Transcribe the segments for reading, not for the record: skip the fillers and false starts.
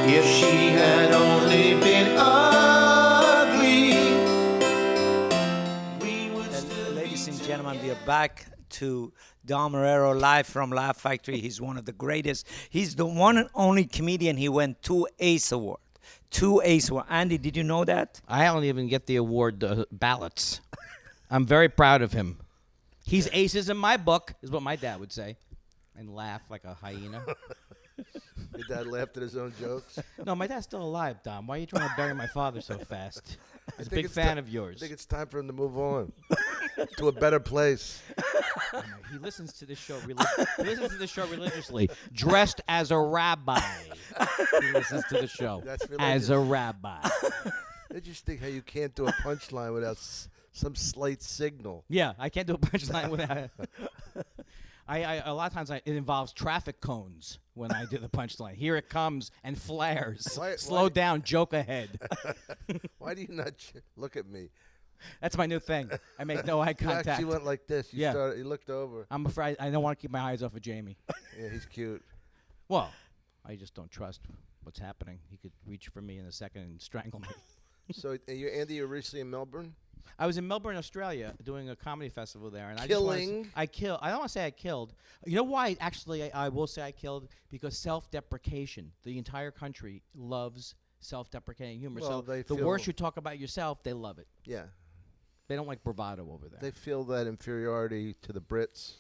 If she had only been ugly, we would still Ladies and gentlemen, we are back to Dom Irrera live from Laugh Factory. He's one of the greatest. He's the one and only comedian. He won 2 ACE Awards. 2 ACE Awards. Andy, did you know that? I don't even get the award ballots. I'm very proud of him. He's aces in my book, is what my dad would say, and laugh like a hyena. Your dad laughed at his own jokes? No, my dad's still alive, Dom. Why are you trying to bury my father so fast? He's a think big it's fan of yours. I think it's time for him to move on to a better place. He listens to this show. He listens to the show religiously, dressed as a rabbi. He listens to the show That's as a rabbi. I just think how you can't do a punchline without some slight signal. Yeah, I can't do a punchline without. I a lot of times it involves traffic cones when I do the punchline. Here it comes and flares. Slow down, joke ahead. Why do you not look at me? That's my new thing. I make no eye You contact. actually went like this. You Yeah. You looked over. I'm afraid I don't want to keep my eyes off of Jamie. Yeah, he's cute. Well, I just don't trust what's happening. He could reach for me in a second and strangle me. So, Andy, you're recently in Melbourne? I was in Melbourne, Australia, doing a comedy festival there, and Killing? I don't want to say I killed. You know why? Actually, I will say I killed because self-deprecation. The entire country loves self-deprecating humor. Well, so they the feel- worse you talk about yourself, they love it. Yeah. They don't like bravado over there. They feel that inferiority to the Brits,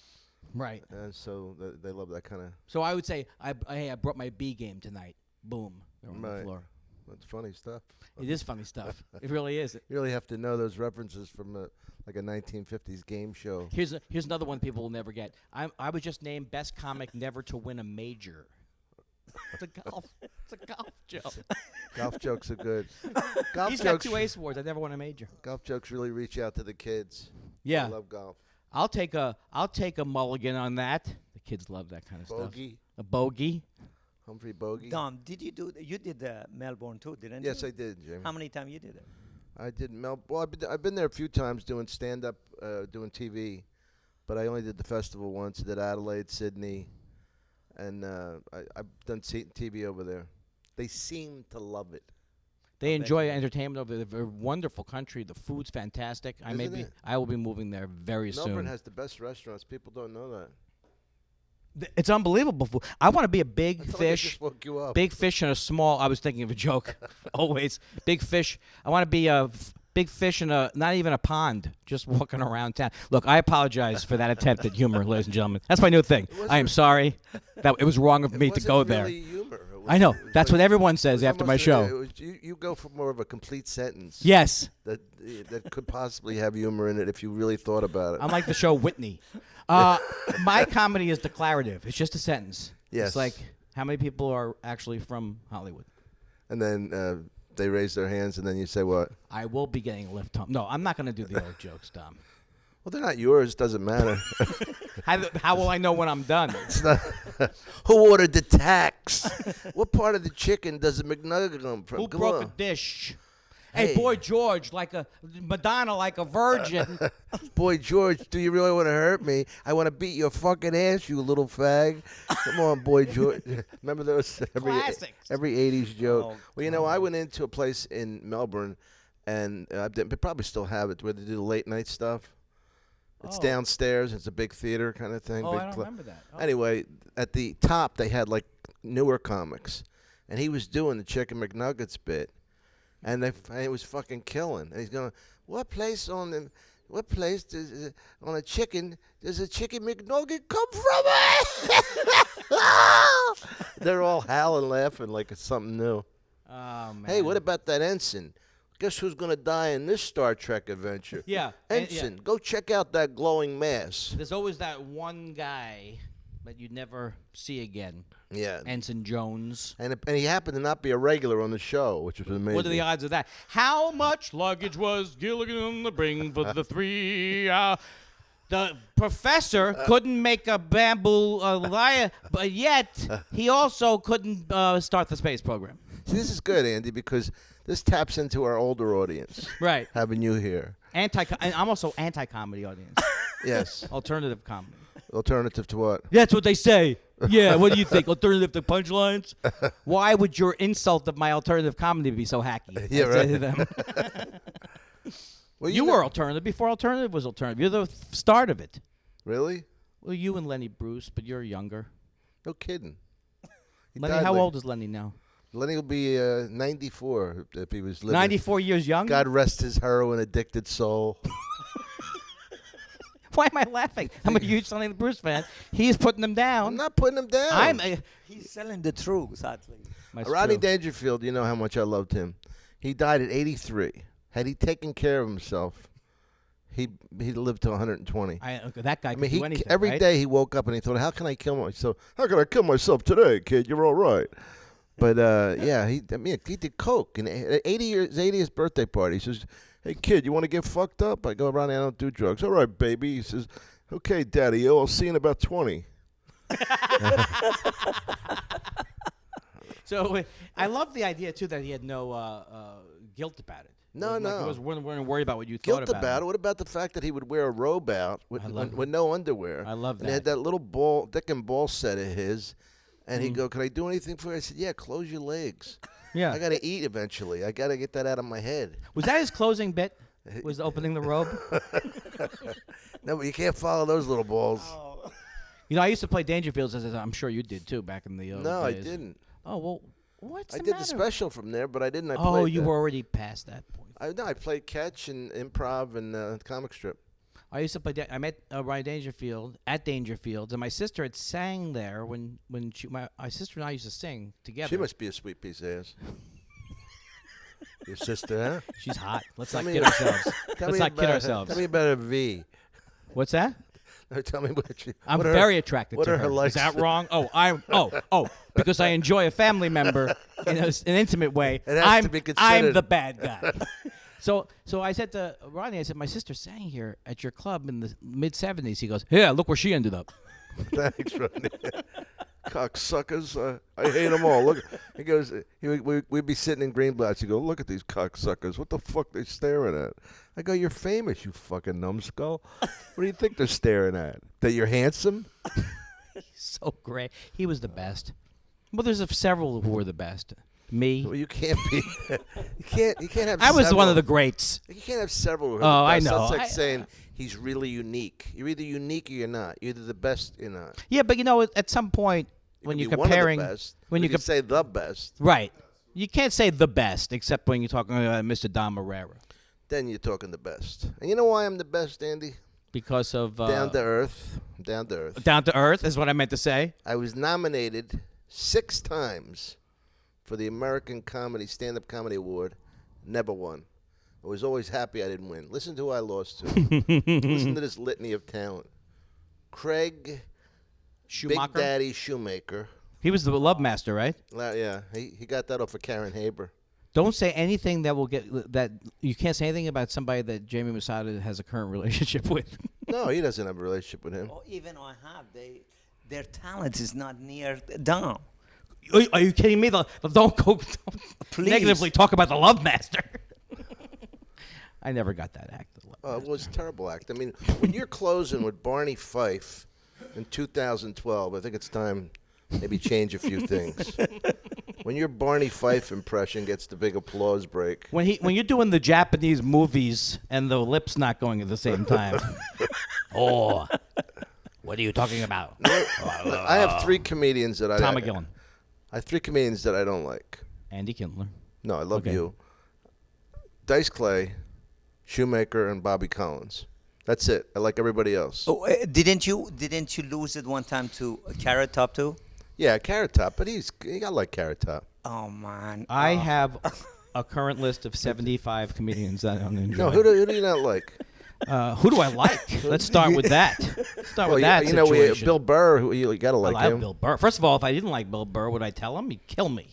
Right. and so they love that kind of. So I would say I brought my B game tonight. Boom. They're on the Right. floor. That's funny stuff. It is funny stuff. It really is. You really have to know those references from like a 1950s game show. Here's another one people will never get. I was just named best comic never to win a major. It's a golf joke. Golf jokes are good. Golf He's got jokes. 2 ACE Awards. I never won a major. Golf jokes really reach out to the kids. Yeah. I love golf. I'll take a mulligan on that. The kids love that kind of Bogey. stuff. A bogey. Humphrey Bogey. Dom, did you do? You did Melbourne too, didn't Yes, you? I did, Jamie. How many times you did it? I did Well, I've been there a few times doing stand-up, doing TV, but I only did the festival once. I did Adelaide, Sydney, and I've done TV over there. They seem to love it. They enjoy entertainment over there. They're a wonderful country. The food's fantastic. Isn't it? I will be moving there very Melbourne soon. has the best restaurants. People don't know that. It's unbelievable food. I want to be a I big feel like I fish. just woke you up. Big fish in a small. I was thinking of a joke. Always big fish. I want to be a big fish in a not even a pond, just walking around town. Look, I apologize for that attempt at humor, ladies and gentlemen. That's my new thing. I am sorry that it was wrong of me to go there. Really humor. I know. That's what everyone says after my show. You go for more of a complete sentence. Yes, That could possibly have humor in it if you really thought about it. I'm like the show Whitney. My comedy is declarative. It's just a sentence. Yes. It's like how many people are actually from Hollywood. And then they raise their hands, and then you say what? I will be getting a lift home. No, I'm not going to do the old jokes, Dom. Well, they're not yours. Doesn't matter. How will I know when I'm done? It's not. Who ordered the tax? What part of the chicken does the McNugget come from? Who Come broke on. a dish? Hey. Hey, Boy George, like a Madonna, like a virgin. Boy, George, do you really want to hurt me? I want to beat your fucking ass, you little fag. Come on, Boy George. Remember those Classics. every 80s joke? Oh, Well, you know, I went into a place in Melbourne, and they probably still have it, where they do the late night stuff. It's Oh. downstairs. It's a big theater kind of thing. Oh, big I don't club. remember that. Oh. Anyway, at the top, they had, like, newer comics. And he was doing the Chicken McNuggets bit. And it was fucking killing. And he's going, what place on a chicken does a chicken McNugget come from? They're all howling, laughing like it's something new. Oh, man. Hey, what about that ensign? Guess who's going to die in this Star Trek adventure? Yeah. Ensign, go check out that glowing mass. There's always that one guy that you never see again. Yeah. Ensign Jones. And he happened to not be a regular on the show, which was amazing. What are the odds of that? How much luggage was Gilligan to bring for the 3 hour? The professor couldn't make a bamboo lyre, but yet he also couldn't start the space program. See, this is good, Andy, because this taps into our older audience, Right. having you here. And I'm also anti-comedy audience. Yes. Alternative comedy. Alternative to what? That's what they say. Yeah, what do you think? Alternative to punchlines? Why would your insult of my alternative comedy be so hacky? Yeah, I say to them. Well, You were alternative before alternative was alternative. You're the start of it. Really? Well, you and Lenny Bruce, but you're younger. No kidding. He Lenny, died how like- old is Lenny now? Lenny will be 94 if he was living. 94 years younger? God rest his heroin-addicted soul. Why am I laughing? I'm a huge Lenny Bruce fan. He's putting them down. I'm not putting him down. He's selling the truth, sadly. Rodney true. Dangerfield, you know how much I loved him. He died at 83. Had he taken care of himself, he lived to 120. That guy I can mean, do anything, every right? day he woke up and he thought, "How can I kill myself? How can I kill myself today, kid? You're all right." But yeah, he did coke. And at 80th birthday party, he says, "Hey kid, you want to get fucked up?" I go, "Ronnie, I don't do drugs." "All right, baby." He says, "Okay, Daddy, I'll see you in about 20." So I love the idea too that he had no guilt about it. No, Wasn't like no. He wasn't worried about what you Guilt thought about about him. it. What about the fact that he would wear a robe out with no underwear? I love And he had that. that little dick and ball set of his, and he'd go, "Can I do anything for you?" I said, "Yeah, close your legs. Yeah. I got to eat eventually. I got to get that out of my head." Was that his closing bit? Was opening the robe? No, but you can't follow those little balls. You know, I used to play Dangerfields, as I'm sure you did too, back in the old No, I days. didn't. Oh well, what's I the did matter? the special from there, but I didn't. I Oh, played you the- were already past that point. I played catch and improv and comic strip. I used to play. I met Ryan Dangerfield at Dangerfields, and my sister had sang there when my sister and I used to sing together. She must be a sweet piece of ass. Your sister, huh? She's hot. Let's Tell not me kid about- ourselves. Tell Let's me not kid about- ourselves. Tell me about a V. What's that? No, tell me what you. I'm what are very attracted what to are her. her likes? Is that wrong? Oh, because I enjoy a family member in an intimate way. It has I'm to be I'm considered. the bad guy. So I said to Rodney, I said, my sister sang here at your club in the mid '70s. He goes, yeah, look where she ended up. Thanks, Rodney. Cocksuckers. I hate them all. Look, he goes. We'd be sitting in Greenblatt's. He go, "Look at these cocksuckers. What the fuck they staring at?" I go, "You're famous, you fucking numbskull. What do you think they're staring at? That you're handsome?" So great. He was the best. Well, there's several who were the best. Me. Well, you can't be. You can't have. I was several. one of the greats. You can't have several. Who are the Oh, I best. know. That's like I- saying he's really unique. You're either unique or you're not. You're either the best or you're not. Yeah, but you know, at some point when You you're could be comparing, one of the best. when you you could say the best, right, you can't say the best except when you're talking about Mr. Dom Irrera then you're talking the best. And you know why I'm the best, Andy? because of Down to earth. Down to earth. Down to earth is what I meant to say. I was nominated 6 times for the American Stand-Up Comedy Award. Never won. I was always happy I didn't win. Listen to who I lost to. Listen to this litany of talent. Craig Schumacher. Big Daddy Shoemaker. He was the love master, right? Yeah, he got that off of Karen Haber. Don't say anything that will get that. You can't say anything about somebody that Jamie Masada has a current relationship with. No, he doesn't have a relationship with him. Or even I have, their talent is not near Dom. Are you kidding me? Don't Please. negatively talk about the love master. I never got that act. The Love It Master. was a terrible act. I mean, when you're closing with Barney Fife in 2012, I think it's time maybe change a few things. When your Barney Fife impression gets the big applause break. When you're doing the Japanese movies and the lips not going at the same time. Oh, what are you talking about? I have 3 comedians that Tom McGillen, I have 3 comedians that I don't like. Andy Kindler. No, I love Okay. you. Dice Clay, Shoemaker, and Bobby Collins. That's it. I like everybody else. Oh, didn't you lose it one time to Carrot Top too? Yeah, Carrot Top, but I like Carrot Top. Oh man, I have a current list of 75 comedians that I don't enjoy. No, who do you not like? Who do I like? Let's start with that. Start with that you know, situation. Bill Burr, who you got to like I like him. Bill Burr. First of all, if I didn't like Bill Burr, would I tell him? He'd kill me.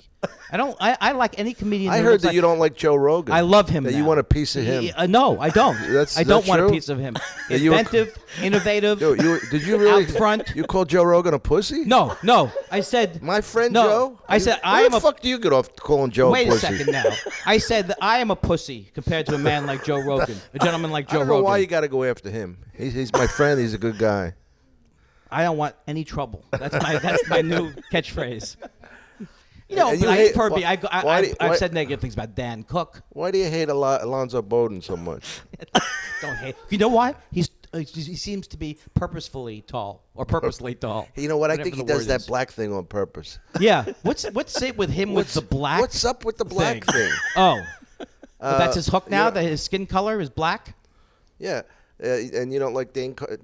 I don't. I like any comedian. I who heard looks that like, you don't like Joe Rogan. I love him. That now. you want a piece of him. No, I don't. That's- I don't that's want true? a piece of him. That you were- Inventive, innovative. Yo, did you really? Out front. You called Joe Rogan a pussy? No. I said. My friend No, Joe? I said, Where I am the a- fuck do you get off calling Joe Wait a a pussy? second now. I said that I am a pussy compared to a man like Joe Rogan, a gentleman like I Joe don't know Rogan. why you got to go after him. He's my friend. He's a good guy. I don't want any trouble. That's my new catchphrase. You know, And but you hate- I've said negative things about Dan Cook. Why do you hate Alonzo Bowden so much? Don't hate. You know why? He seems to be purposefully tall or purposely tall. You know what? I Whatever think he the does word that is. black thing on purpose. Yeah. What's it with him with the black? What's up with the black thing? Oh, well, that's his hook now. yeah. That his skin color is black. Yeah, and you don't like Dan Cook.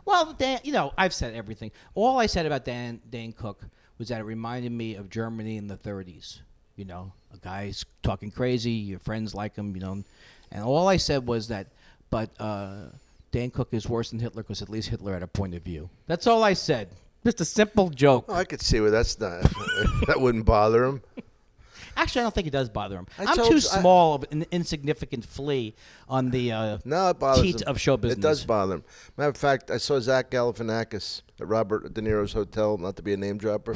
Well, Dan, you know, I've said everything. All I said about Dan Cook was that it reminded me of Germany in the 30s. You know, a guy's talking crazy, your friends like him, you know. And all I said was that, but Dan Cook is worse than Hitler because at least Hitler had a point of view. That's all I said. Just a simple joke. Oh, I could see where that's not. That wouldn't bother him. Actually, I don't think it does bother him. I I'm told too you- small of an insignificant flea on the No, it bothers teat him. of show business. It does bother him. Matter of fact, I saw Zach Galifianakis at Robert De Niro's hotel. Not to be a name dropper.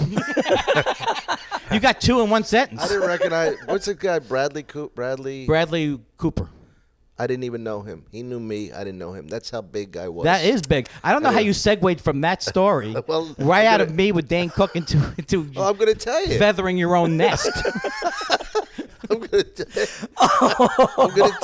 You got two in one sentence. I didn't recognize. What's the guy? Bradley Cooper. I didn't even know him. He knew me. I didn't know him. That's how big I was. That is big. I don't know how you segued from that story Well, right I'm out gonna- of me with Dane Cook into Well, I'm going to tell you. feathering your own nest. I'm going to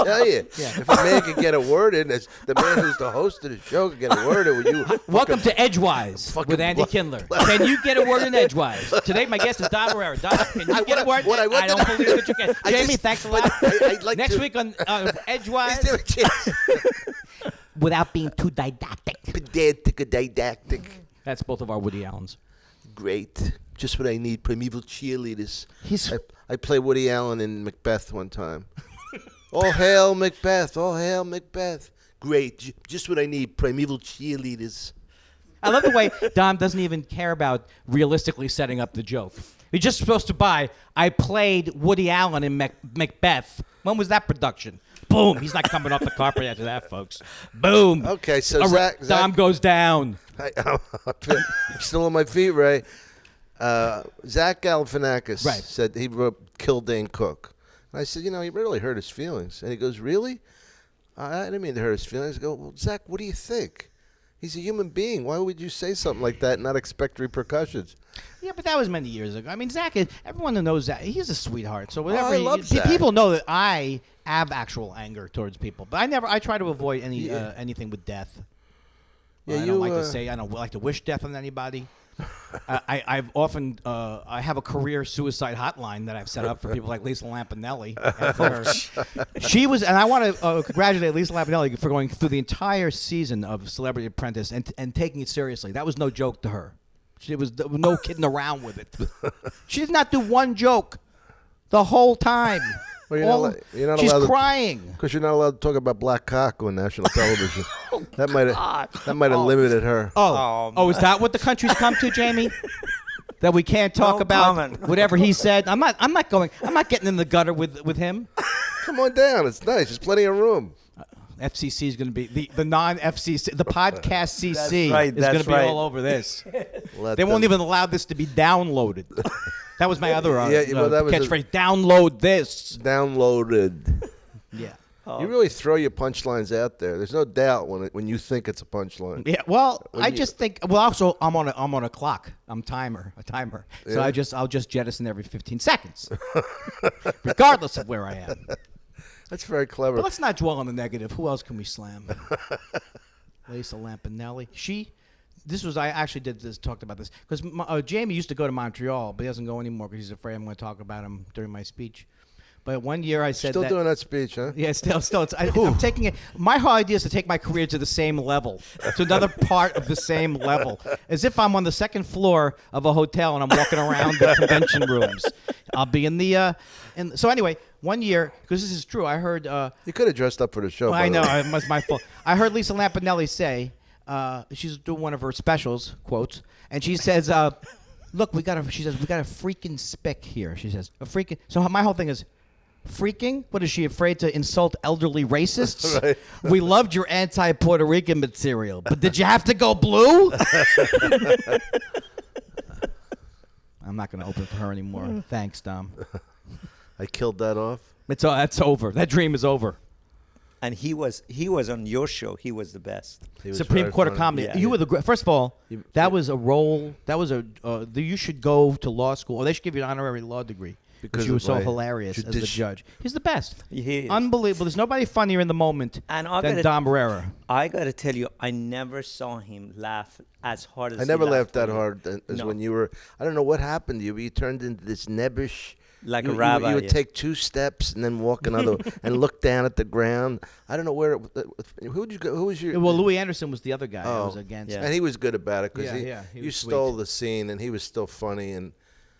tell you. Yeah. If a man can get a word in, as the man who's the host of the show can get a word in, will you? Welcome to Edgewise with Andy Kindler. Can you get a word in Edgewise? Today, my guest is Dom Irrera. Dom, can you get a word? what I I wanted don't to- believe that you can. I Jamie, just- thanks a but lot. I'd like Next to- week on Edgewise. Is there a chance? Without being too didactic. Pedantic, didactic. That's both of our Woody Allens. Great. Just what I need. Primeval cheerleaders. He's I played Woody Allen in Macbeth one time. All hail Macbeth. All hail Macbeth. Great. Just what I need. Primeval cheerleaders. I love the way Dom doesn't even care about realistically setting up the joke. You're just supposed to buy, I played Woody Allen in Macbeth. When was that production? Boom. He's not coming off the carpet after that, folks. Boom. Okay, so Dom Zach goes down. I'm still on my feet, Ray. Zach Galifianakis Right. said he killed Dane Cook. And I said, you know, he really hurt his feelings. And he goes, really? I didn't mean to hurt his feelings. I go, well, Zach, what do you think? He's a human being. Why would you say something like that and not expect repercussions? Yeah, but that was many years ago. I mean, Zach, everyone who knows Zach, he's a sweetheart. So whatever. I love Zach. People know that I have actual anger towards people, but I try to avoid anything with death. Yeah, I don't like to say. I don't like to wish death on anybody. I've often I have a career suicide hotline that I've set up for people like Lisa Lampanelli. And for her. She was, and I want to congratulate Lisa Lampanelli for going through the entire season of Celebrity Apprentice and taking it seriously. That was no joke to her. There was no kidding around with it. She did not do one joke the whole time. Well, you're not she's allowed crying. Because you're not allowed to talk about black cock on national television. That might have limited her. Oh, is that what the country's come to, Jamie? That we can't talk No about comment. whatever he said. I'm not getting in the gutter with him. Come on down. It's nice. There's plenty of room. FCC is going to be the non-FCC, the podcast CC right, is going that's to be right. all over this. Let They won't them- even allow this to be downloaded. That was my other that was catchphrase. Download this. downloaded. Yeah. You really throw your punchlines out there. There's no doubt when you think it's a punchline. Yeah, well, When I you- just think. Well, also, I'm on a clock. I'm a timer. So Yeah. I'll just jettison every 15 seconds, regardless of where I am. That's very clever. But let's not dwell on the negative. Who else can we slam? Lisa Lampanelli. I actually talked about this because Jamie used to go to Montreal, but he doesn't go anymore because he's afraid I'm going to talk about him during my speech. But one year I said Still that. doing that speech, huh? Yeah, still. I'm taking it. My whole idea is to take my career to the same level, to another part of the same level, as if I'm on the second floor of a hotel and I'm walking around the convention rooms. I'll be in the. So anyway, one year, because this is true, I heard. You could have dressed up for the show. by I the know way. it was my fault. I heard Lisa Lampanelli say she's doing one of her specials quotes, and she says, "Look, we got a freaking spick here." She says, "A freaking." So my whole thing is. Freaking? What is she afraid to insult elderly racists? Right. We loved your anti-Puerto Rican material, but did you have to go blue? I'm not going to open for her anymore. Thanks, Dom. I killed that off. That's over. That dream is over. And he was on your show. He was the best. He was Supreme very Court of funny. Comedy. Yeah. You were the first of all. That was a role. That was a. You should go to law school, or they should give you an honorary law degree because you were of so my hilarious as the judge. He's the best. He is. Unbelievable. There's nobody funnier in the moment And than Dom Irrera. I gotta tell you, I never saw him laugh as hard as I never he laughed that for you. hard as No. when you were. I don't know what happened to you, but you turned into this nebbish. Like you, a rabbi. You would yeah. take 2 steps and then walk another and look down at the ground. I don't know where. Who'd you go? Who was your? Well, Louis Anderson was the other guy I Oh. was against. Yeah. And he was good about it because he you was stole sweet. the scene and he was still funny and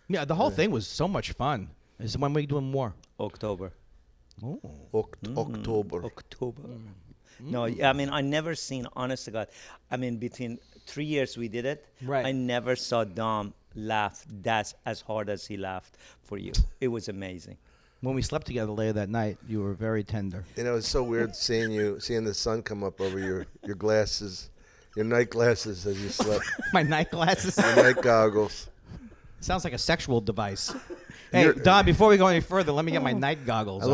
Yeah, the whole thing was so much fun. Is when we doing more? October. October. October. No, I mean, I never seen, honest to God, I mean, between 3 years we did it, Right. I never saw Dom laugh as hard as he laughed for you. It was amazing. When we slept together later that night, you were very tender. You know, it's so weird seeing the sun come up over your glasses, your night glasses as you slept, My night glasses. your night goggles. Sounds like a sexual device. Hey, You're- Don, before we go any further, let me get my night goggles I on.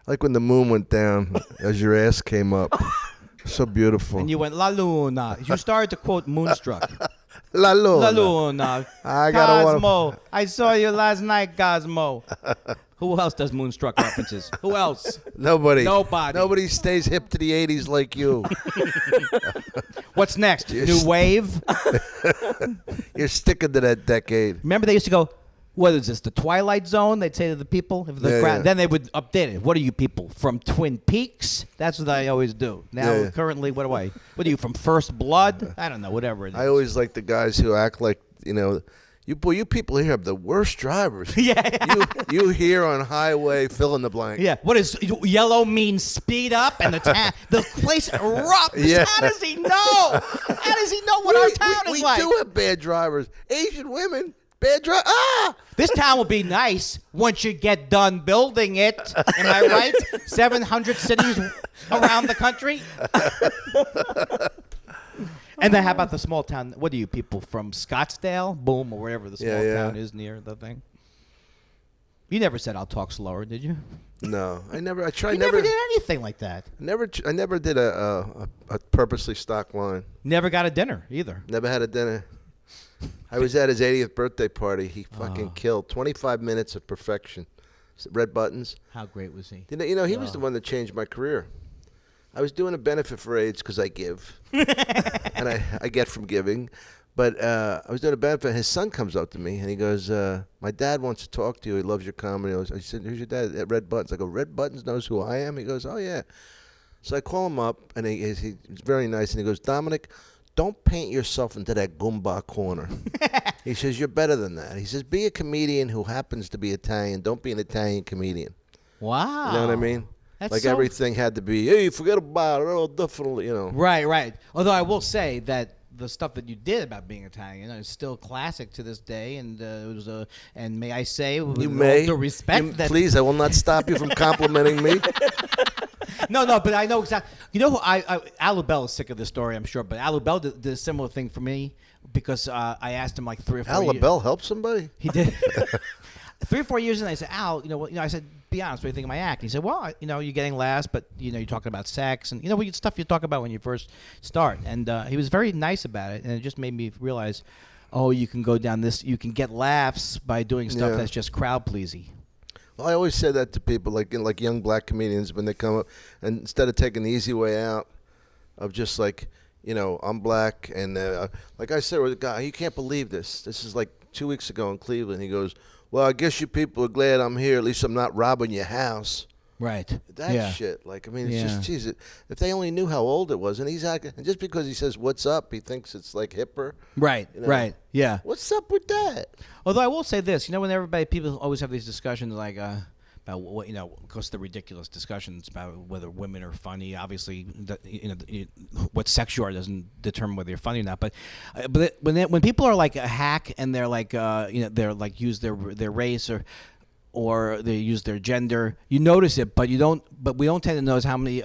like when the moon went down as your ass came up. So beautiful. And you went, La Luna. You started to quote Moonstruck. La Luna. La Luna. I gotta Cosmo. I saw you last night, Cosmo. Who else does Moonstruck references? Who else? Nobody. Nobody. Nobody stays hip to the 80s like you. What's next? Yes. New wave? You're sticking to that decade. Remember they used to go, what is this, the Twilight Zone? They'd say to the people. If the Yeah, crowd, yeah. Then they would update it. What are you people, from Twin Peaks? That's what I always do. Now, Yeah, yeah. currently, what are you, from First Blood? I don't know, whatever it is. I always like the guys who act like, you people here have the worst drivers. Yeah. You here on highway, fill in the blank. Yeah, what is yellow means speed up and the place erupts. Yeah. How does he know? How does he know what our town is we like? do have bad drivers. Asian women, bad drive. Ah! This town will be nice once you get done building it. Am I right? 700 cities around the country. And then how about the small town? What are you people from Scottsdale? Boom, or wherever the small Yeah. town is near the thing. You never said I'll talk slower, did you? No, I never. I tried. You never did anything like that. I never did a purposely stock line. Never got a dinner either. Never had a dinner. I was at his 80th birthday party. He fucking killed 25 minutes of perfection. Red buttons. How great was he? He was the one that changed my career. I was doing a benefit for AIDS because I give, and I get from giving. But I was doing a benefit. His son comes up to me and he goes, "My dad wants to talk to you. He loves your comedy." I said, "Who's your dad?" At Red Buttons. I go, "Red Buttons knows who I am." He goes, "Oh yeah." So I call him up and he's very nice and he goes, "Dominic, don't paint yourself into that Goomba corner." He says, "You're better than that." He says, "Be a comedian who happens to be Italian. Don't be an Italian comedian." Wow. You know what I mean? That's Like so- everything had to be, hey, forget about it. Oh, definitely, Right. Although I will say that the stuff that you did about being Italian is still classic to this day, and it was and may I say, with You all may. due respect, that Please, I will not stop you from complimenting me. no, but I know exactly. You know, Alu Bell is sick of this story, I'm sure, but Alu Bell did a similar thing for me because I asked him like 3 or 4 years. Alabelle help somebody? He did. 3 or 4 years in, I said, Al, I said, be honest, what do you think of my act? He said, well, you're getting laughs, but you're talking about sex and stuff you talk about when you first start. And he was very nice about it, and it just made me realize, you can go down this, you can get laughs by doing stuff Yeah. that's just crowd pleasing. Well, I always say that to people, like young black comedians, when they come up, and instead of taking the easy way out of just like, I'm black, and like I said with a guy, you can't believe this. This is like 2 weeks ago in Cleveland. He goes, well, I guess you people are glad I'm here. At least I'm not robbing your house. Right. That shit. Like, I mean, it's Yeah. just, geez, if they only knew how old it was. And he's acting, and just because he says, what's up, he thinks it's like hipper. Right. Right. Yeah. What's up with that? Although I will say this, when people always have these discussions like about what of course the ridiculous discussions about whether women are funny. Obviously, what sex you are doesn't determine whether you're funny or not. But when people are like a hack and they're like they're like use their race or they use their gender, you notice it, but you don't. But we don't tend to notice how many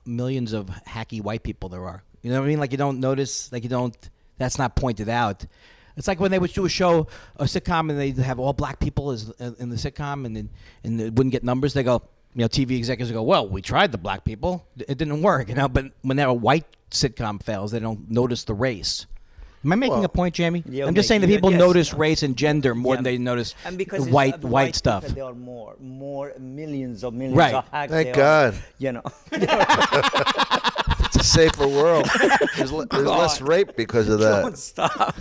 millions of hacky white people there are. You know what I mean? Like you don't notice. Like you don't. That's not pointed out. It's like when they would do a sitcom, and they'd have all black people in the sitcom, and it wouldn't get numbers. They go, TV executives go, well, we tried the black people. It didn't work, But when a white sitcom fails, they don't notice the race. Am I making a point, Jamie? You're I'm just saying that making- people yes. notice race and gender more than they notice And because it's, white stuff. people, there are more millions of millions Right. of hacks. Thank there God. Are, It's a safer world. There's less rape because of that. Don't stop.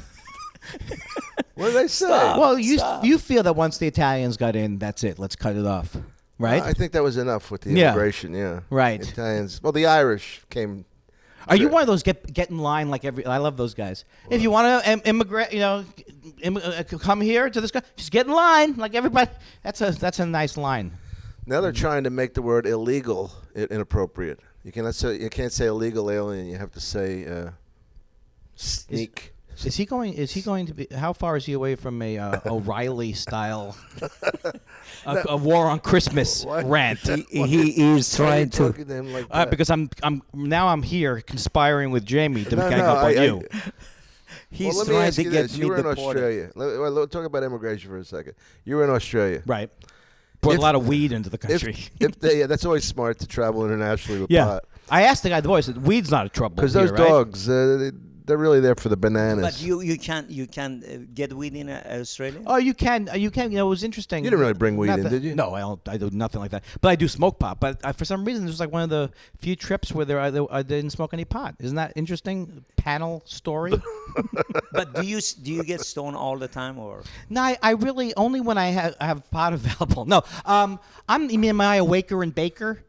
What did I say? Stop. Well, you feel that once the Italians got in, that's it. Let's cut it off, right? I think that was enough with the Yeah. immigration. Yeah. Right. Italians. Well, the Irish came. Are you one of those get in line like every? I love those guys. If you want to immigrate, come here to this guy, just get in line like everybody. That's a nice line. Now they're trying to make the word illegal inappropriate. You can't say illegal alien. You have to say sneak. Is he going to be? How far is he away from a O'Reilly style, a war on Christmas What? rant? He is Why are you trying to. talking to him like that? Because I'm here conspiring with Jamie to No, gang no, up on you. He's well, let me trying ask to you get this. me You were in deported. Australia. Let's talk about immigration for a second. You were in Australia. Right. Brought If- a lot of weed into the country. If they, that's always smart to travel internationally with yeah. pot. I asked the guy at the voice. Weed's not a trouble. Because those here, right? dogs, they're really there for the bananas. But you can't get weed in Australia. Oh, you can. It was interesting. You didn't really bring weed in, Nothing- did you? No, I don't. I do nothing like that. But I do smoke pot. But for some reason, this was like one of the few trips where I didn't smoke any pot. Isn't that interesting? Panel story. But do you get stoned all the time or? No, I really only when I have pot available. No, am I a waker and baker?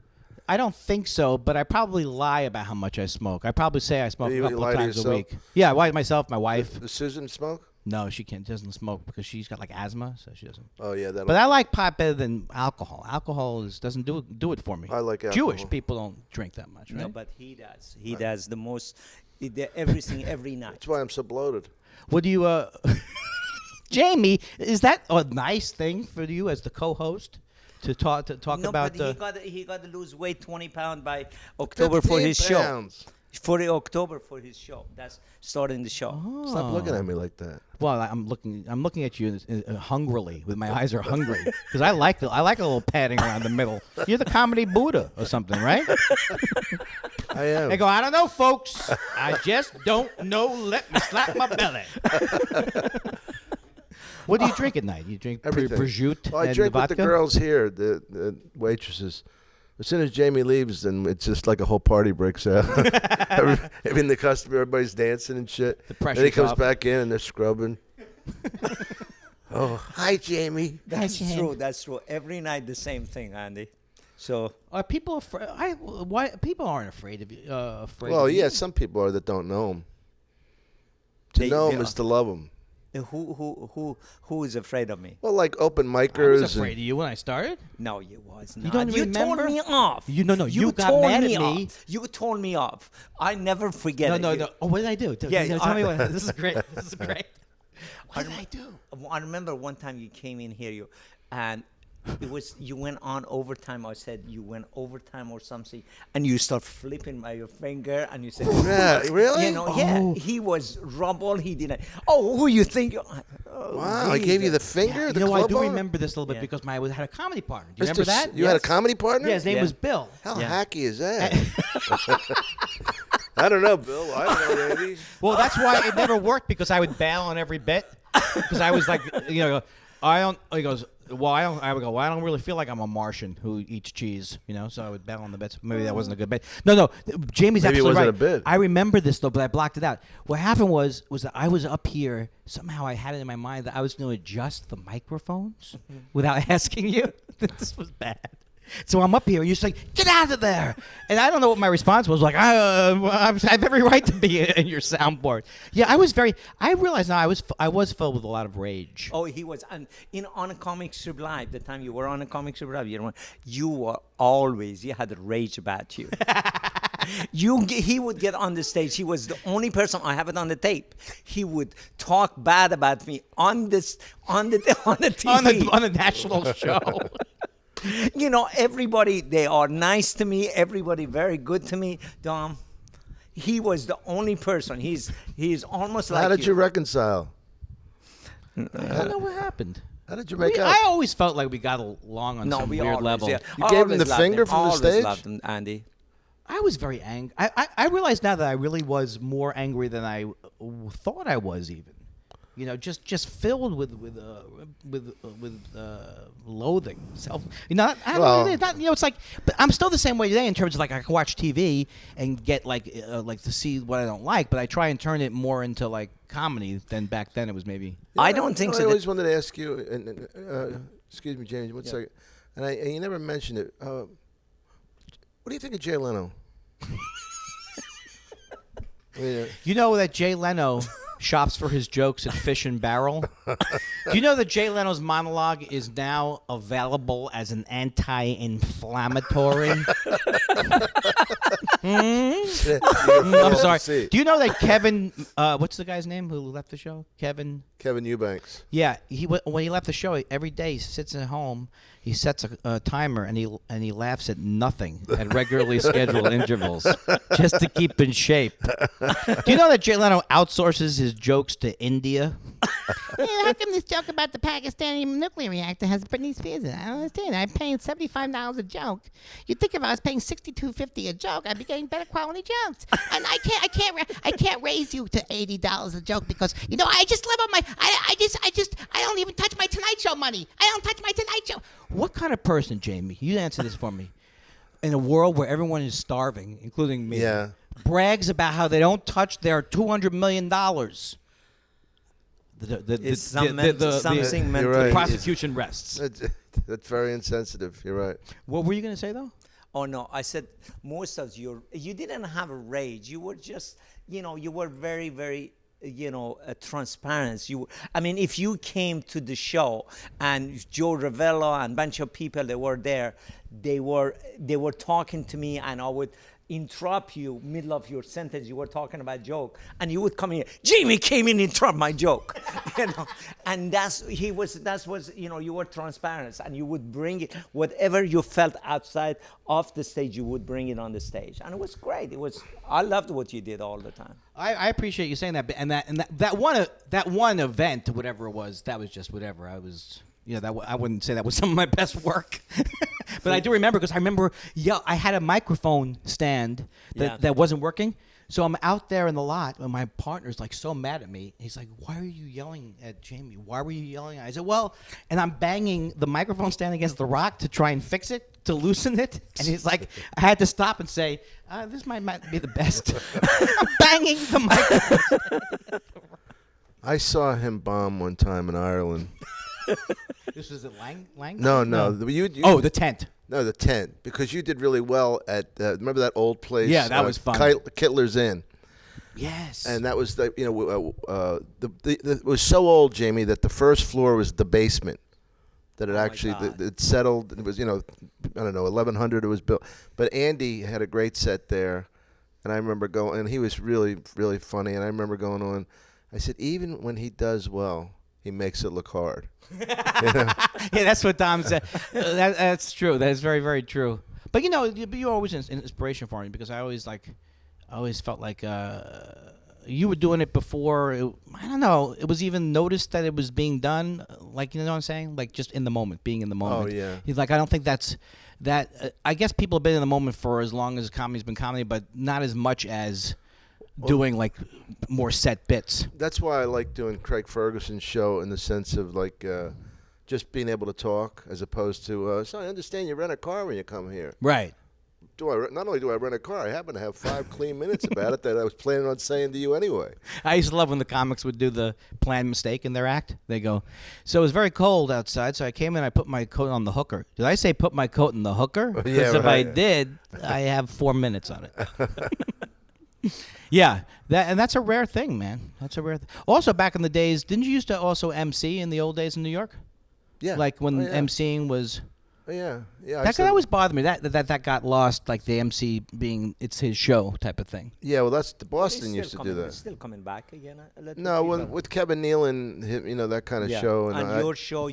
I don't think so, but I probably lie about how much I smoke. I probably say I smoke Do a you couple lie of to times a yourself? week. Yeah, I lie to myself, my wife. Does Susan smoke? No, she doesn't smoke because she's got like asthma, so she doesn't. Oh yeah, But I like pot better than alcohol. Alcohol doesn't do it for me. I like Jewish alcohol. people don't drink that much, right? No, but he does. He does the most. Everything every night. That's why I'm so bloated. What do you, Jamie? Is that a nice thing for you as the co-host to talk No, about? but he got to lose weight 20 pounds by October for 15 his show. pounds. For the October for his show. That's starting the show. Stop looking at me like that. Well, I'm looking at you hungrily with my eyes are hungry because I like a little padding around the middle. You're the comedy Buddha or something, right? I am. I go, I don't know, folks. I just don't know. Let me slap my belly. What do you drink at night? You drink Everything. prosciutto Well, I and drink vodka? with the girls here, the waitresses. As soon as Jamie leaves, then it's just like a whole party breaks out. The customer, everybody's dancing and shit. The Then he pressure's comes off. back in and they're scrubbing. Oh, hi, Jamie. That's true. That's true. Every night the same thing, Andy. So Are people afraid? Why people aren't afraid of you? Well, of you? yeah, some people are that don't know him. To They- know they him are. is to love him. who is afraid of me? Well, like open I micers. was afraid of you when I started. No, you was not. You don't remember? told me off. You got told mad me at me. off. You told me off. I never forget it. No. You- Oh, what did I do? Yeah, Tell me I- what. This is great. This is great. What did I do? I remember one time you came in here, and it was you went on overtime. I said you went overtime or something, and you start flipping by your finger, and you said, Yeah, really? You know, yeah, he was rubble. He didn't. Oh, who you think? Oh, Wow, I gave you the finger? You the know, I club do one? remember this a little bit Yeah. because I had a comedy partner. Do you Mr. remember that? You had a Yes. comedy partner? Yeah, his name Yeah. was Bill. How Yeah. hacky is that? I don't know, Bill. I don't know, Randy. Well, that's why it never worked because I would bail on every bit because I was like, I don't. He goes, well, I don't. I would go, well, I don't really feel like I'm a Martian who eats cheese, So I would bail on the bits. Maybe that wasn't a good bit. No. Jamie's Maybe it absolutely wasn't right. a bit. I remember this though, but I blocked it out. What happened was that I was up here. Somehow I had it in my mind that I was going to adjust the microphones without asking you. This was bad. So I'm up here, and you're just like, "Get out of there!" And I don't know what my response was. Like, I have every right to be in your soundboard. Yeah, I was very. I realized now I was filled with a lot of rage. Oh, he was on a comic strip live. The time you were on a comic strip live, you were always you had rage about you. He would get on the stage. He was the only person I have it on the tape. He would talk bad about me on the TV. on a national show. Everybody, they are nice to me. Everybody very good to me. Dom, he was the only person. He's almost like How did you reconcile? I don't know what happened. How did you make out? I always felt like we got along on some we weird always, level. Yeah. You I gave him always the loved finger him. from the Always stage? loved him, Andy. I was very angry. I realize now that I really was more angry than I thought I was even. You know, just filled with loathing, self. You know, I don't Well- really. Not, you know, it's like, but I'm still the same way today in terms of like I can watch TV and get like to see what I don't like, but I try and turn it more into like comedy than back then it was maybe. I don't think I so. always wanted to ask you, excuse me, James, one second. And you never mentioned it. What do you think of Jay Leno? You know that Jay Leno shops for his jokes at Fish and Barrel? Do you know that Jay Leno's monologue is now available as an anti-inflammatory? I'm sorry. Do you know that Kevin, what's the guy's name who left the show? Kevin Eubanks. Yeah, when he left the show, every day he sits at home, he sets a timer, and he laughs at nothing at regularly scheduled intervals just to keep in shape. Do you know that Jay Leno outsources his jokes to India? How come this joke about the Pakistani nuclear reactor has Britney Spears in it? I don't understand. I'm paying $75 a joke. You'd think if I was paying $62.50 a joke, I'd be getting better quality jokes. And I can't raise you to $80 a joke because I just live on my I don't even touch my Tonight Show money. I don't touch my Tonight Show. What kind of person, Jamie? You answer this for me. In a world where everyone is starving, including me, brags about how they don't touch their $200 million. The prosecution rests. That's very insensitive. You're right. What were you going to say, though? Oh, no. I said most of you didn't have a rage. You were just, you were very, very, transparent. If you came to the show and Joe Ravello and a bunch of people that were there, they were talking to me and I would interrupt you middle of your sentence. You were talking about joke and you would come in, Jamie came in and interrupt my joke. And you were transparent and you would bring it, whatever you felt outside of the stage, you would bring it on the stage. And it was great. I loved what you did all the time. I appreciate you saying that, and that one event, whatever it was, that was just whatever. I wouldn't say that was some of my best work. But I do remember because I had a microphone stand that wasn't working. So I'm out there in the lot and my partner's like so mad at me. He's like, "Why are you yelling at Jamie? Why were you yelling?" I said, "Well," and I'm banging the microphone stand against the rock to try and fix it, to loosen it. And he's like, I had to stop and say, "This might not be the best." I'm banging the microphone. I saw him bomb one time in Ireland. This was at Lang? No. The tent. No, the tent. Because you did really well at, remember that old place? Yeah, that was fun. Kittler's Inn. Yes. And that was, it was so old, Jamie, that the first floor was the basement. That it it settled. It was, I don't know, 1100 it was built. But Andy had a great set there. And I remember going, and he was really, really funny. And I remember going on, I said, even when he does well, he makes it look hard. Yeah, that's what Dom said. That's true. That is very, very true. But you're always an inspiration for me because I always felt like you were doing it before. I don't know. It was even noticed that it was being done. Like, you know what I'm saying? Like just in the moment, being in the moment. Oh yeah. He's like, I don't think that's that. I guess people have been in the moment for as long as comedy's been comedy, but not as much as doing like more set bits. That's why I like doing Craig Ferguson's show in the sense of like just being able to talk as opposed to so I understand you rent a car when you come here. Right. Not only do I rent a car, I happen to have 5 clean minutes about it that I was planning on saying to you anyway. I used to love when the comics would do the planned mistake in their act. They go, "So it was very cold outside, so I came in, I put my coat on the hooker." Did I say put my coat in the hooker? Because if I did, I have 4 minutes on it. Yeah, that's a rare thing, man. That's a rare thing. Also, back in the days, didn't you used to also MC in the old days in New York? Yeah. Like when MCing was... Yeah. That could always bother me, that got lost, like the MC being, it's his show type of thing. Yeah, well, that's Boston used to do that. It's still coming back again. No, with Kevin Nealon, that kind of show. And your show,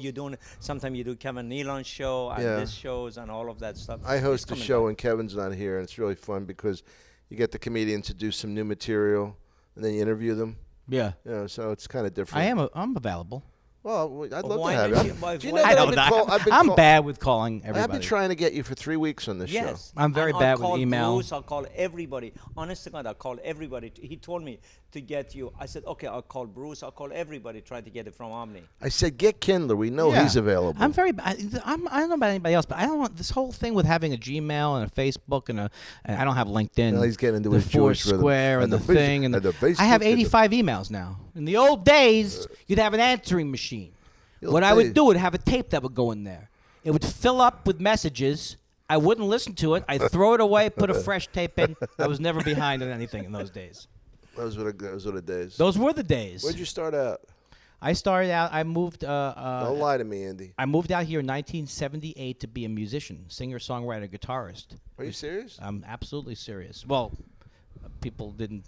sometimes you do Kevin Nealon's show and this shows and all of that stuff. I host a show when Kevin's not here, and it's really fun because you get the comedians to do some new material, and then you interview them. Yeah. So it's kind of different. I'm available. Well, I'd love Why to have don't you. you- why- Do you why know I that don't I've been I'm call- bad with calling everybody. I've been trying to get you for 3 weeks on this show. Yes. I'm very And bad I'll with call email. Bruce, I'll call everybody. Honest to God, I'll call everybody. He told me to get you. I said, okay, I'll call Bruce. I'll call everybody. Try to get it from Omni. I said, get Kindler. We know Yeah. he's available. I'm very. I don't know about anybody else, but I don't want this whole thing with having a Gmail and a Facebook and I don't have LinkedIn. Now he's getting into the his Jewish rhythm. Foursquare and And the the thing and and the Facebook I have and the- 85 emails now. In the old days, you'd have an answering machine. What I would do would have a tape that would go in there. It would fill up with messages. I wouldn't listen to it. I'd throw it away, put a fresh tape in. I was never behind on anything in those days. Those were the days. Those were the days. Where'd you start out? I started out. I moved. Don't lie to me, Andy. I moved out here in 1978 to be a musician, singer, songwriter, guitarist. Are you serious? I'm absolutely serious. Well, people didn't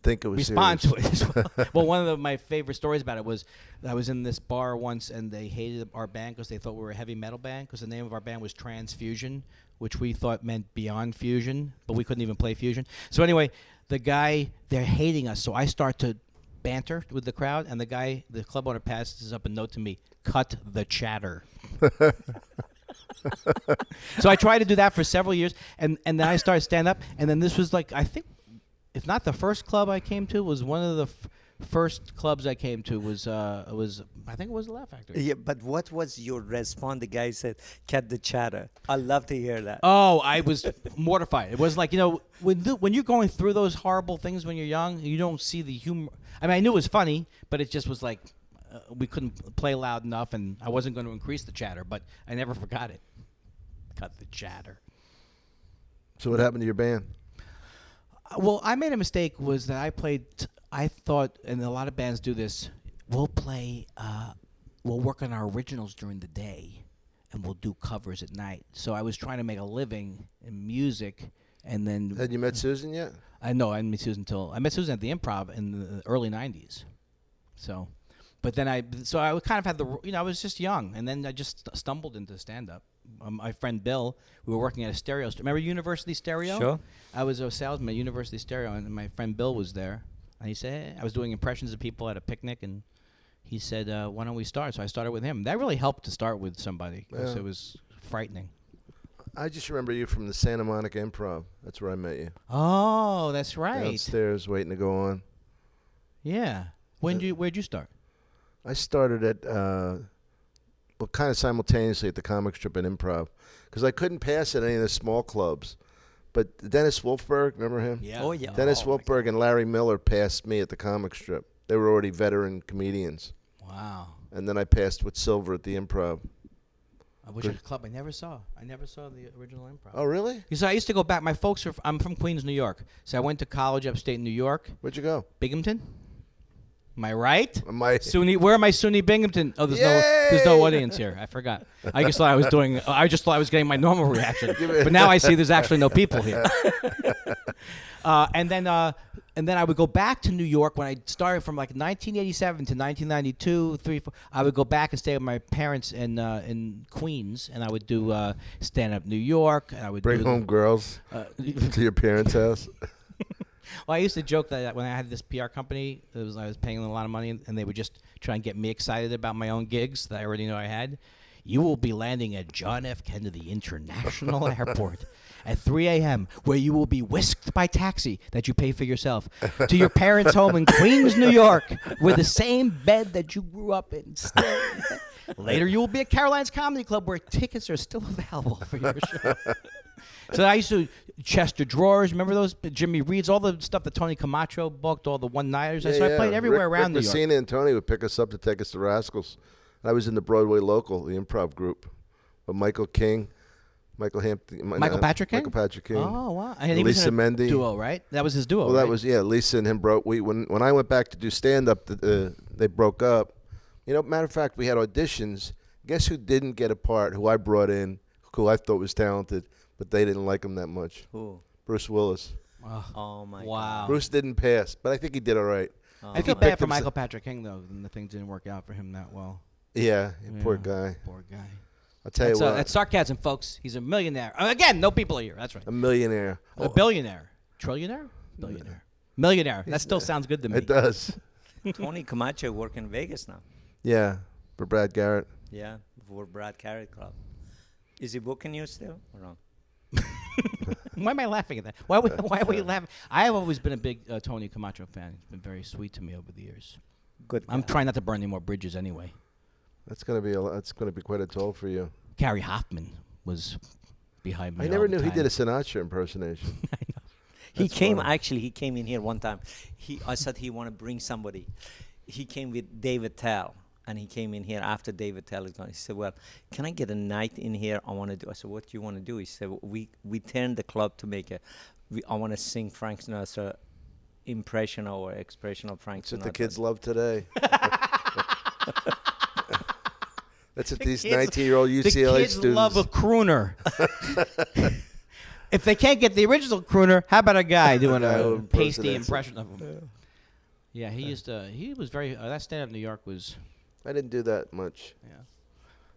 Think it was respond serious. to it as well. Well, one of my favorite stories about it was I was in this bar once and they hated our band because they thought we were a heavy metal band because the name of our band was Transfusion, which we thought meant Beyond Fusion, but we couldn't even play fusion. So anyway, they're hating us. So I start to banter with the crowd, and the club owner passes up a note to me: "Cut the chatter." So I tried to do that for several years, and then I started stand up, and then this was like, I think, if not the first club I came to, was one of the first clubs I came to was I think it was the Laugh Factory. Yeah, but what was your response? The guy said, "Cut the chatter." I love to hear that. Oh, I was mortified. It was like, when you're going through those horrible things when you're young, you don't see the humor. I mean, I knew it was funny, but it just was like we couldn't play loud enough, and I wasn't going to increase the chatter, but I never forgot it. Cut the chatter. So what happened to your band? Well, I made a mistake was that I thought, and a lot of bands do this, we'll work on our originals during the day, and we'll do covers at night. So I was trying to make a living in music, and then... Had you met Susan yet? I didn't meet Susan I met Susan at the Improv in the early 90s. So, but then I kind of had I was just young, and then I just stumbled into stand-up. My friend Bill, we were working at a stereo store. Remember University Stereo? Sure. I was a salesman at University Stereo, and my friend Bill was there. And he said, I was doing impressions of people at a picnic, and he said, why don't we start? So I started with him. That really helped to start with somebody, because it was frightening. I just remember you from the Santa Monica Improv. That's where I met you. Oh, that's right. Downstairs waiting to go on. Yeah. Where'd you start? I started at, kind of simultaneously at the comic strip and Improv, because I couldn't pass at any of the small clubs. But Dennis Wolfberg, remember him? Yeah. Oh, yeah. Dennis Oh, my Wolfberg and Larry Miller passed me at the comic strip. They were already veteran comedians. Wow. And then I passed with Silver at the Improv. Which club I never saw. I never saw the original Improv. Oh, really? Because I used to go back. My folks I'm from Queens, New York. So I went to college upstate New York. Where'd you go? Binghamton. Am I right? SUNY. Where am I, SUNY Binghamton? Oh, there's no audience here. I forgot. I just thought I was getting my normal reaction. But now I see there's actually no people here. And then I would go back to New York when I started from like 1987 to 1992, 3, 4. I would go back and stay with my parents in Queens, and I would do stand-up New York. And I would Bring home girls to your parents' house. Well, I used to joke that when I had this PR company, I was paying them a lot of money, and they would just try and get me excited about my own gigs that I already know I had. You will be landing at John F. Kennedy International Airport at 3 a.m., where you will be whisked by taxi that you pay for yourself to your parents' home in Queens, New York, with the same bed that you grew up in. Later, you will be at Caroline's Comedy Club, where tickets are still available for your show. So I used to Chester Drawers. Remember those? Jimmy Reed's, all the stuff that Tony Camacho booked, all the one-nighters. So I played everywhere around New York. Rick Messina and Tony would pick us up to take us to Rascals. I was in the Broadway local, the Improv group, with Michael King, Michael Hampton, Michael Patrick King. Michael Patrick King. Oh wow! And he Lisa was in a Mendy. duo, right? That was his duo. Well, right? that was Lisa and him broke. When I went back to do stand-up, they broke up. Matter of fact, we had auditions. Guess who didn't get a part? Who I brought in, who I thought was talented, but they didn't like him that much. Who? Bruce Willis. Oh my wow. God. Bruce didn't pass, but I think he did all right. I feel bad for Michael Patrick King though, and the things didn't work out for him that well. Yeah, poor guy. Poor guy. I'll tell you what. That's sarcasm, folks. He's a millionaire. Again, no people are here. That's right. A millionaire. A billionaire. Trillionaire? Billionaire. Millionaire. That still sounds good to me. It does. Tony Camacho work in Vegas now. Yeah, for Brad Garrett. Yeah, for Brad Carrot Club. Is he booking you still or no? Why am I laughing at that? Why are we laughing? I have always been a big Tony Camacho fan. He's been very sweet to me over the years. Good. I'm trying not to burn any more bridges anyway. That's gonna be quite a toll for you. Gary Hoffman was behind me. I never knew he did a Sinatra impersonation. I know. He That's came funny. actually. He came in here one time. I said he want to bring somebody. He came with David Tell, and he came in here after David Tell is gone. He said, "Well, can I get a night in here? I want to do." I said, "What do you want to do?" He said, "We turned the club to make I want to sing Frank Sinatra impression or expression of Frank That's what Sinatra." the kids love today. That's what these kids- 19-year-old UCLA The kids students. love a crooner. If they can't get the original crooner, how about a guy doing guy who a pasty impersonates impression of him? Yeah, he used to. He was very. That stand-up in New York was. I didn't do that much.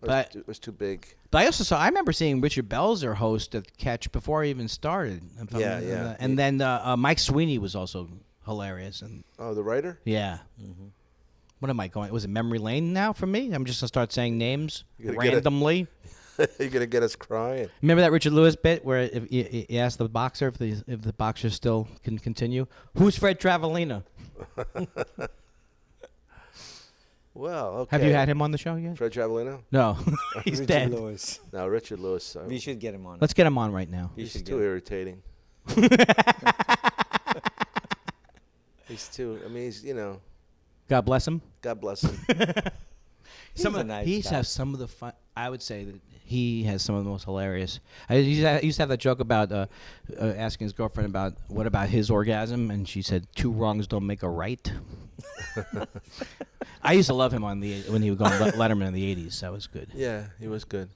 Yeah. It was too big. But I also saw. I remember seeing Richard Belzer host at Catch before I even started. Yeah. And then Mike Sweeney was also hilarious. And Oh, the writer? yeah. Mm-hmm. What am I going? Was it memory lane now for me? I'm just gonna start saying names You're gonna get it. randomly. You're gonna get us crying. Remember that Richard Lewis bit where if he asked the boxer if the boxer still can continue? Who's Fred Travalena? Well, okay. Have you had him on the show yet? Fred Travalino? No, he's Richard dead. Lewis. No, Richard Lewis. We should get him on. Let's get him on right now. We He's should too get him. irritating. He's too. I mean, he's God bless him. God bless him. He's a nice He guy. has some of the fun. I would say that he has some of the most hilarious. I used to have that joke about asking his girlfriend about what about his orgasm, and she said 2 wrongs don't make a right. I used to love him when he would go on Letterman in the '80s. That was good. Yeah, he was good.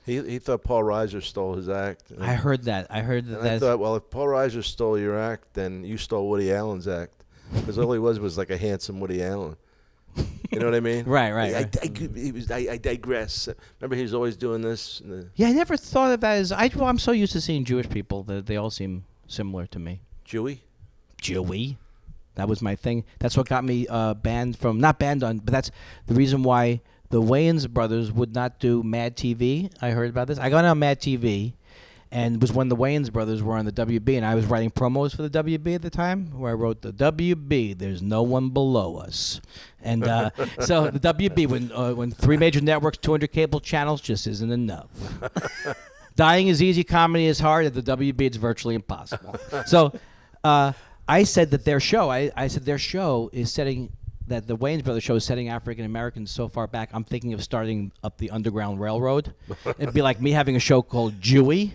He thought Paul Reiser stole his act. I heard that. I heard that. And I thought, well, if Paul Reiser stole your act, then you stole Woody Allen's act. Because all he was like a handsome Woody Allen. You know what I mean? Right. I digress. Remember, he was always doing this. Yeah, I never thought of that as. I'm so used to seeing Jewish people that they all seem similar to me. Jewy? Jewy. That was my thing. That's what got me banned from, not banned on, but that's the reason why the Wayans brothers would not do Mad TV. I heard about this. I got on Mad TV, and it was when the Wayans brothers were on the WB, and I was writing promos for the WB at the time, where I wrote the WB, there's no one below us. And so the WB, when 3 major networks, 200 cable channels just isn't enough. Dying is easy, comedy is hard. At the WB, it's virtually impossible. So I said that their show, I said their show is setting, that the Wayans Brothers show is setting African Americans so far back, I'm thinking of starting up the Underground Railroad. It'd be like me having a show called Jewy.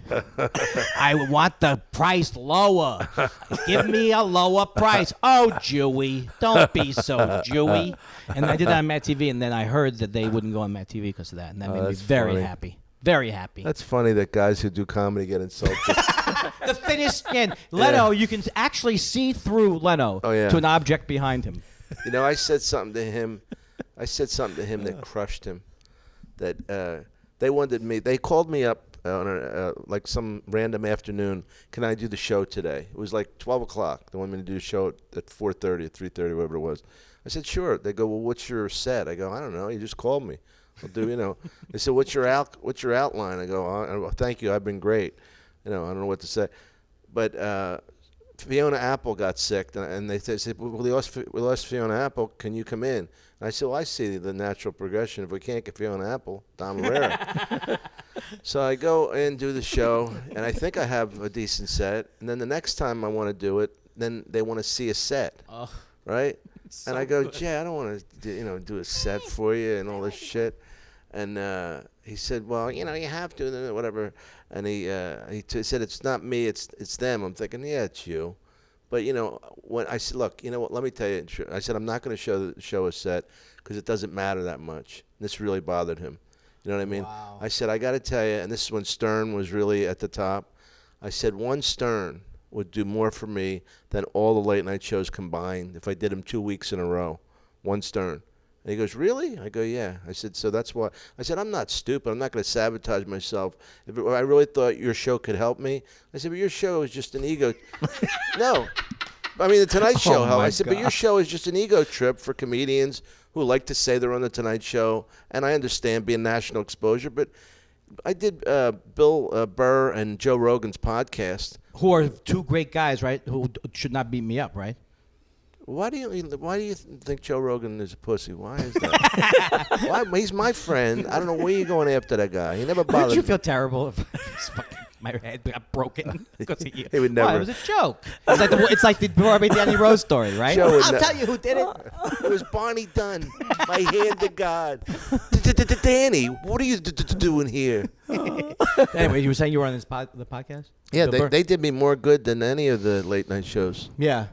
I want the price lower. Give me a lower price. Oh, Jewy, don't be so Jewy. And I did that on Matt TV, and then I heard that they wouldn't go on Matt TV because of that, and that made me that's very funny. happy. Very happy. That's funny that guys who do comedy get insulted. The thinnest skin. Leno, you can actually see through Leno to an object behind him. You know, I said something to him. That crushed him. That they wanted me. They called me up on like some random afternoon. Can I do the show today? It was like 12 o'clock. They wanted me to do a show at 4:30 or 3:30, whatever it was. I said, sure. They go, well, what's your set? I go, I don't know. You just called me. I'll do. They said, what's your outline? I go, oh, thank you. I've been great. I don't know what to say. But Fiona Apple got sick, and they said, well, we lost Fiona Apple. Can you come in? And I said, well, I see the natural progression. If we can't get Fiona Apple, Dom Irrera. So I go and do the show, and I think I have a decent set. And then the next time I want to do it, then they want to see a set, right? And I go, Jay, I don't want to do a set for you and all this shit. And he said, well, you have to, whatever. And he said, it's not me, it's them. I'm thinking, yeah, it's you. But, when I said, look, you know what, let me tell you. I said, I'm not going to show a set because it doesn't matter that much. And this really bothered him. You know what I mean? Wow. I said, I got to tell you, and this is when Stern was really at the top. I said, one Stern would do more for me than all the late night shows combined if I did them 2 weeks in a row. One Stern. And he goes, really? I go, yeah. I said, so that's why. I said, I'm not stupid. I'm not going to sabotage myself. If I really thought your show could help me. I said, but your show is just an ego. No. I mean, the Tonight Show. Oh, my I said, but your God. show is just an ego trip for comedians who like to say they're on the Tonight Show, and I understand being national exposure, but I did Bill Burr and Joe Rogan's podcast. Who are two great guys, right? Who should not beat me up, right? Why do you think Joe Rogan is a pussy? Why is that? Why? He's my friend. I don't know where you're going after that guy. He never bothered Did you me. feel terrible if my head got broken because of you? He would never. Why? It was a joke. It's like the Barbie Danny Rose story, right? Joe would I'll ne- tell you who did it. It was Barney Dunn. My hand to God. Danny, what are you doing here? Anyway, you were saying you were on the podcast? Yeah, Bill Burr? they did me more good than any of the late night shows. Yeah.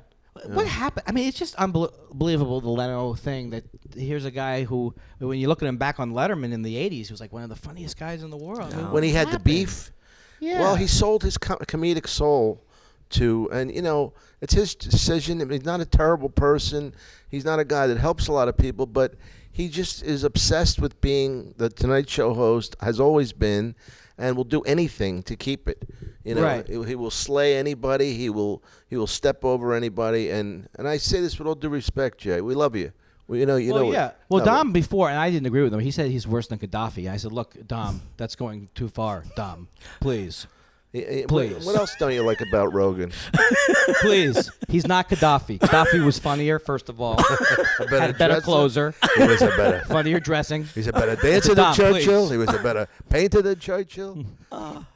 What happened? I mean, it's just unbelievable, the Leno thing, that here's a guy who, when you look at him back on Letterman in the 80s, he was like one of the funniest guys in the world. I mean, When he what had the happened? beef, Yeah. well, he sold his comedic soul to, and it's his decision. I mean, he's not a terrible person. He's not a guy that helps a lot of people, but he just is obsessed with being the Tonight Show host, has always been, and will do anything to keep it. Right. He will slay anybody. He will step over anybody. And I say this with all due respect, Jay. We love you. Well, you know. Yeah. Well, No, Dom before, and I didn't agree with him. He said he's worse than Gaddafi. I said, look, Dom, that's going too far. Dom, please. Please. What else don't you like about Rogan? Please. He's not Gaddafi. Gaddafi was funnier, first of all. Had a better dresser. closer. He was a better. Funnier dressing. He's a better dancer than Dom, Churchill. please. He was a better painter than Churchill.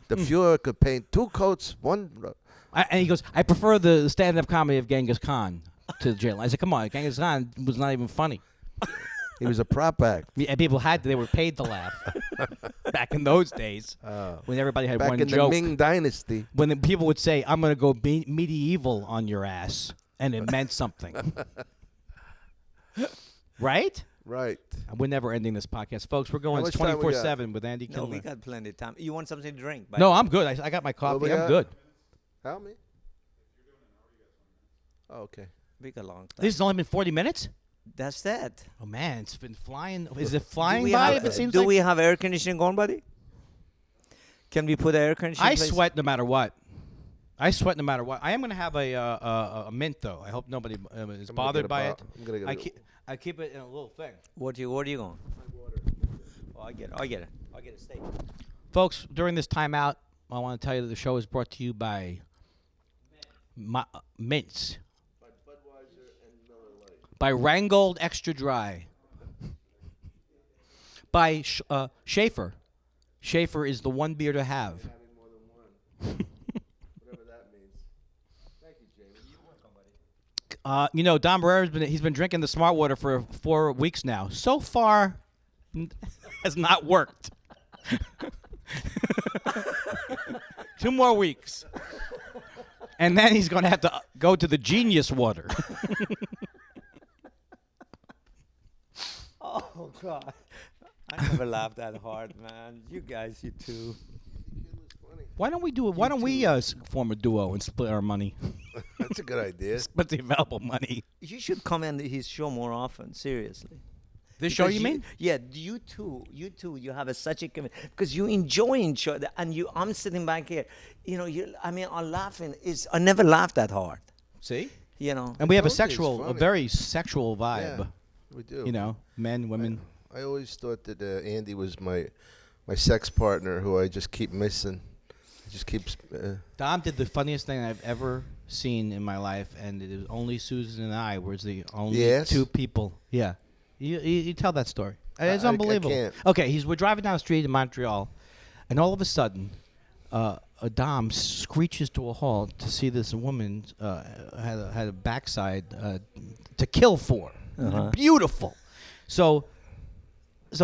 The Fuhrer could paint two coats, one. And he goes, I prefer the stand-up comedy of Genghis Khan to jail. I said, come on, Genghis Khan was not even funny. He was a prop act. And people they were paid to laugh. Back in those days, when everybody had Back one in joke. the Ming Dynasty. When the people would say, I'm going to go medieval on your ass, and it meant something. Right? Right. We're never ending this podcast. Folks, we're going much time we got? 24/7 with Andy No, we Kindler. got plenty of time. You want something to drink? No, I'm good. I got my coffee. we I'm got? good. How me? Oh, okay. We got a long time. This has only been 40 minutes? That's that. Oh, man, it's been flying. Is it flying we by? have, If it seems do like? we have air conditioning going, buddy? Can we put air conditioning? I please? sweat no matter what. I sweat no matter what. I am going to have a mint, though. I hope nobody is bothered by it. I'm gonna get I keep it in a little thing. Where are you going? Oh, I get it. I get a steak. Folks, during this timeout, I want to tell you that the show is brought to you by Mints. By Budweiser and Miller Lite. By Rangold Extra Dry. By Schaefer. Schaefer is the one beer to have. Having more than one. Whatever that means. Thank you, Jamie. Dom Irrera's he's been drinking the Smart Water for 4 weeks now. So far, has not worked. 2 more weeks. And then he's going to have to go to the Genius Water. Oh God, I never laughed that hard, man. You guys, you too. Why don't we do it? Why don't we form a duo and split our money? That's a good idea. Split the available money. You should come on his show more often. Seriously. This show, Because you mean? Yeah, you too. You have such a because you enjoy each other, and I'm sitting back here. I'm laughing. I never laughed that hard. See? And we have a Told you it's a funny. very sexual vibe. Yeah, we do. Men, women. I always thought that Andy was my sex partner who I just keep missing. He just keeps. Dom did the funniest thing I've ever seen in my life, and it was only Susan and I was the only Yes? 2 people. Yeah. You tell that story. It's I unbelievable. can't. Okay, we're driving down the street in Montreal, and all of a sudden, a Dom screeches to a halt to see this woman had a backside to kill for. Beautiful. So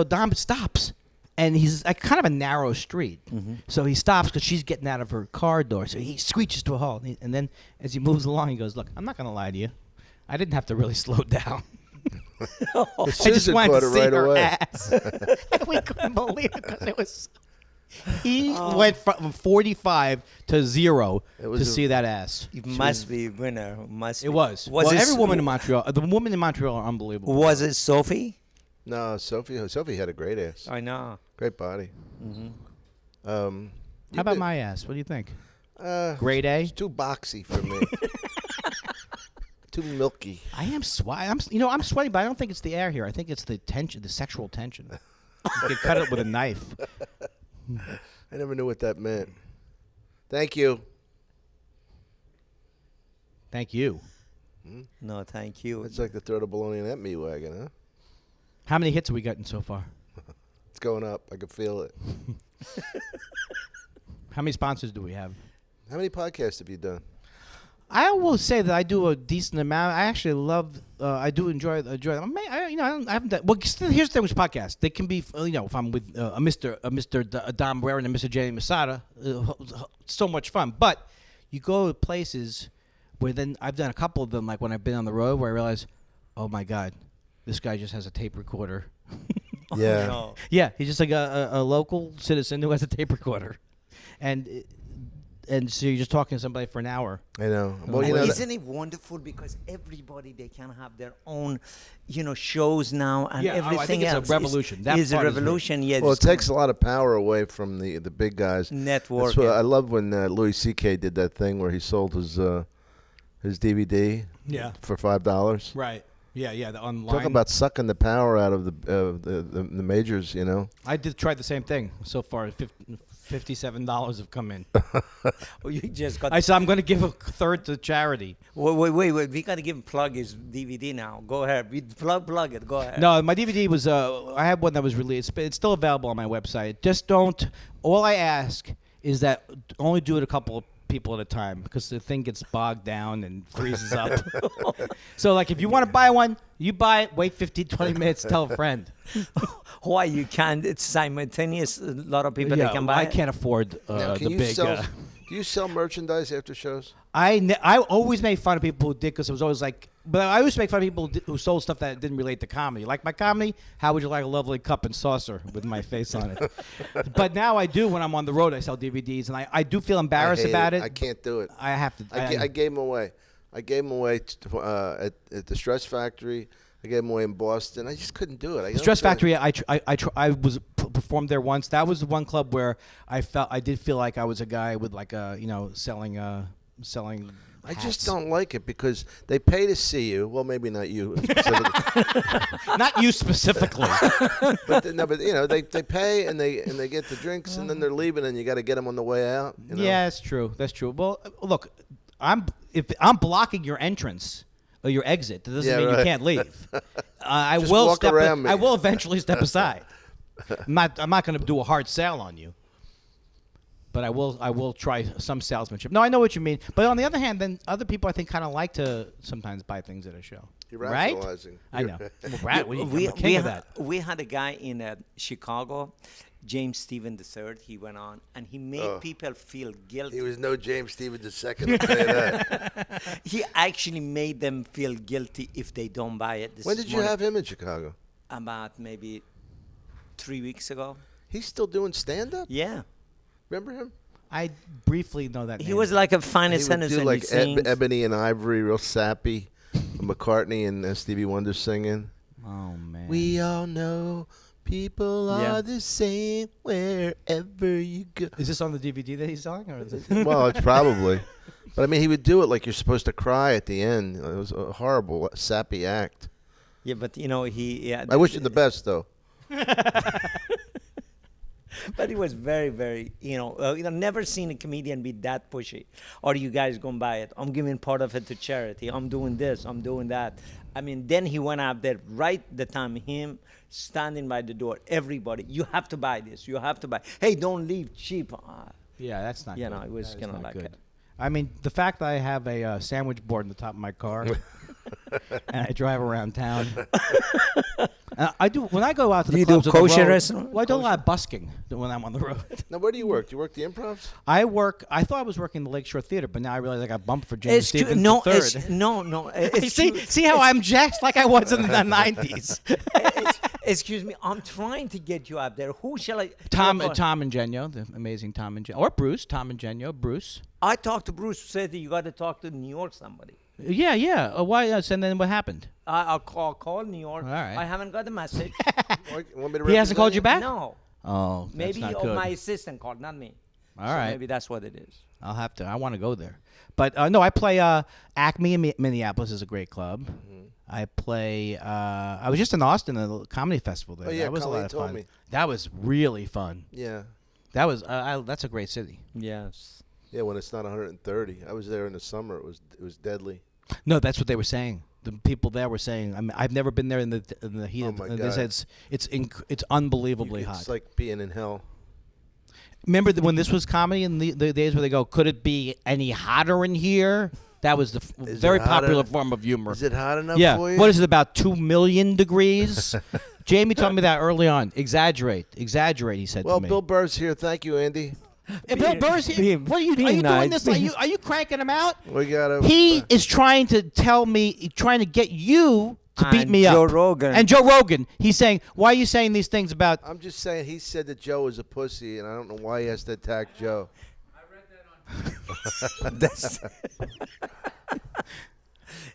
Dom stops, and he's like kind of a narrow street. So he stops because she's getting out of her car door. So he screeches to a halt, and then as he moves along, he goes, "Look, I'm not going to lie to you. I didn't have to really slow down." I just Susan wanted caught to it see right her away. ass. And we couldn't believe it because it was. He went from 45 to 0 It was to a- see that ass. It must be winner. Must. It be. was. Was Well, it every woman in Montreal, the women in Montreal are unbelievable. Was it Sophie? No, Sophie had a great ass. I know. Great body. How about my ass? What do you think? Grade A? It's too boxy for me. too milky. I am sweating. I'm sweating, but I don't think it's the air here. I think it's the tension, the sexual tension. You could cut it with a knife. I never knew what that meant. Thank you. Thank you. No, thank you. It's like the throw the baloney in that meat wagon, huh? How many hits have we gotten so far? It's going up. I can feel it. How many sponsors do we have? How many podcasts have you done? I will say that I do a decent amount. I actually love. I do enjoy them. I haven't done. Well, here's the thing with podcasts. They can be. If I'm with a Mr. Dom Irrera and a Mr. Jamie Masada, so much fun. But you go to places where then I've done a couple of them, like when I've been on the road, where I realize, oh my God, this guy just has a tape recorder. Yeah. No. Yeah, he's just like a local citizen who has a tape recorder, and so you're just talking to somebody for an hour. I know. Well, And you know, isn't it wonderful because everybody they can have their own, shows now and everything I think it's else. a revolution. That Is a part is revolution. Yes. well, it takes a lot of power away from the big guys. That's what network. I love when Louis C.K. did that thing where he sold his DVD for $5. Right. Yeah. The online. Talk about sucking the power out of the majors, I did try the same thing so far. $57 have come in. Oh, you just got. I said I'm going to give a third to charity. Wait. We got to give him plug his DVD now. Go ahead. We plug it. Go ahead. No, my DVD was. I had one that was released, but it's still available on my website. Just don't. All I ask is that only do it a couple of people at a time because the thing gets bogged down and freezes up. So, like, if you want to buy one, you buy it. Wait 15, 20 minutes. Tell a friend. Why you can't? It's simultaneous. A lot of people Yeah, they can buy. I can't afford Now, the can you big. sell? Do you sell merchandise after shows? I always made fun of people who did because it was always like, but I always make fun of people who sold stuff that didn't relate to comedy. Like my comedy, how would you like a lovely cup and saucer with my face on it? But now I do when I'm on the road. I sell DVDs, and I do feel embarrassed about it. I can't do it. I have to. I gave them away. I gave them away at the Stress Factory. I gave them away in Boston. I just couldn't do it. Stress Factory. I was performed there once. That was the one club where I did feel like I was a guy with like a selling. I hats. just don't like it because they pay to see you. Well, maybe not you specifically. Not you specifically. but they pay and they get the drinks and then they're leaving and you got to get them on the way out. Yeah, that's true. That's true. Well, look, if I'm blocking your entrance or your exit, that doesn't mean you can't leave. I Just will walk step. around me. I will eventually step aside. I'm not going to do a hard sale on you. But I will try some salesmanship. No, I know what you mean. But on the other hand, then other people I think kind of like to sometimes buy things at a show. You're right? rationalizing. I know. I'm a king of that. We had a guy in Chicago, James Stephen III. He went on and he made people feel guilty. He was no James Stevens II. I'll tell you that. He actually made them feel guilty if they don't buy it. When did you have him in Chicago? About maybe 3 weeks ago. He's still doing stand-up? Yeah. Remember him? I briefly know that He name. was like a He finest would do citizen. like Ebony and Ivory, real sappy. McCartney and Stevie Wonder singing. Oh, man. We all know people are the same wherever you go. Is this on the DVD that he's selling? Or is it? Well, it's probably. But, I mean, he would do it like you're supposed to cry at the end. It was a horrible, sappy act. Yeah, but he. Yeah, I wish him the best, though. But he was very, very, never seen a comedian be that pushy. Or you guys gonna buy it? I'm giving part of it to charity. I'm doing this. I'm doing that. I mean, then he went out there right the time him standing by the door. Everybody, you have to buy this. You have to buy. Hey, don't leave cheap. Yeah, that's not good. It was That is kind of not like good. it. I mean, the fact that I have a sandwich board in the top of my car and I drive around town. I do when I go out to the Do you do clubs on the kosher road, restaurant? Well, I do a lot of busking when I'm on the road. Now, where do you work? Do you work the Improvs? I thought I was working the Lakeshore Theater, but now I realize I got bumped for James Stevens no, III. no. See how I'm jacked like I was in the 90s. Excuse me, I'm trying to get you out there. Who shall I? Tom and Genio, the amazing Tom and Genio, or Bruce, Tom and Genio, Bruce. I talked to Bruce. Said that you got to talk to New York somebody. Yeah. Why? And then what happened? I'll call New York. All right. I haven't got the message. Want me to He hasn't called represent you back? No. Oh, Maybe that's not good. my assistant called, not me. All So right. maybe that's what it is. I'll have to. I want to go there. But no, I play Acme in Minneapolis is a great club. I play. I was just in Austin at a comedy festival there. Oh, yeah, that was a Colleen lot of told fun. me. That was really fun. Yeah. That was. That's a great city. Yes. Yeah, when it's not 130. I was there in the summer. It was deadly. No, that's what they were saying. The people there were saying. I mean, I've never been there in the heat. Oh, my They God. said it's unbelievably hot. It's like being in hell. Remember when this was comedy in the days where they go, could it be any hotter in here? That was the Is very it hotter? popular form of humor. Is it hot enough Yeah. for you? What is it, about 2 million degrees? Jamie told me that early on. Exaggerate, he said Well, to me. Bill Burr's here. Thank you, Andy. Hey, Bill Burr's here. Being- What are you being doing nice. this? Are you cranking him out? We got to. He is trying to trying to get you to beat And me Joe up. Rogan. And Joe Rogan. He's saying, why are you saying these things about... I'm just saying he said that Joe was a pussy, and I don't know why he has to attack Joe. That's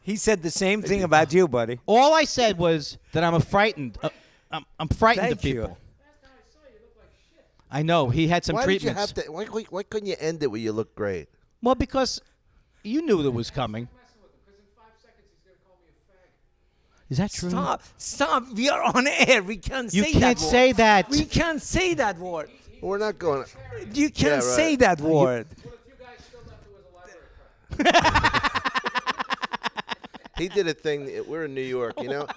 he said the same thing about you, buddy. All I said was that I'm frightened. I'm frightened of Thank you. people. I know. He had some Why treatments. did you have to? Why couldn't you end it where you look great? Well, because you knew that was coming. Is that true? Stop. We are on air. We can't You say can't that word. say that. We can't say that word. We're not going. You can't right. say that word. He did a thing. We're in New York, you know.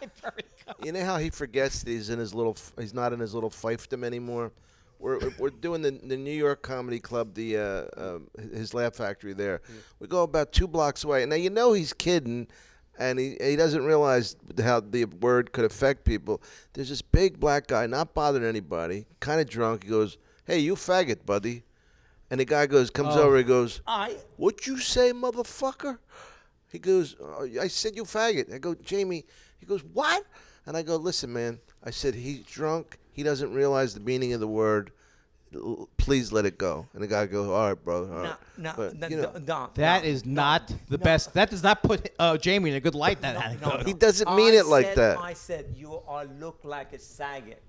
You know how he forgets that he's not in his little fiefdom anymore. We're doing the New York Comedy Club, his Laugh Factory there. We go about 2 blocks away. Now you know he's kidding, and he doesn't realize how the word could affect people. There's this big black guy, not bothering anybody, kind of drunk. He goes, "Hey, you faggot, buddy," and the guy comes over. He goes, "What you say, motherfucker?" He goes, "I said you faggot." I go, "Jamie." He goes, "What?" And I go, "Listen, man." I said, "He's drunk. He doesn't realize the meaning of the word. Please let it go." And the guy goes, "All right, brother. All right." But, That is not the best. That does not put Jamie in a good light. That anecdote. He doesn't mean it like that. I said you look like a Saget.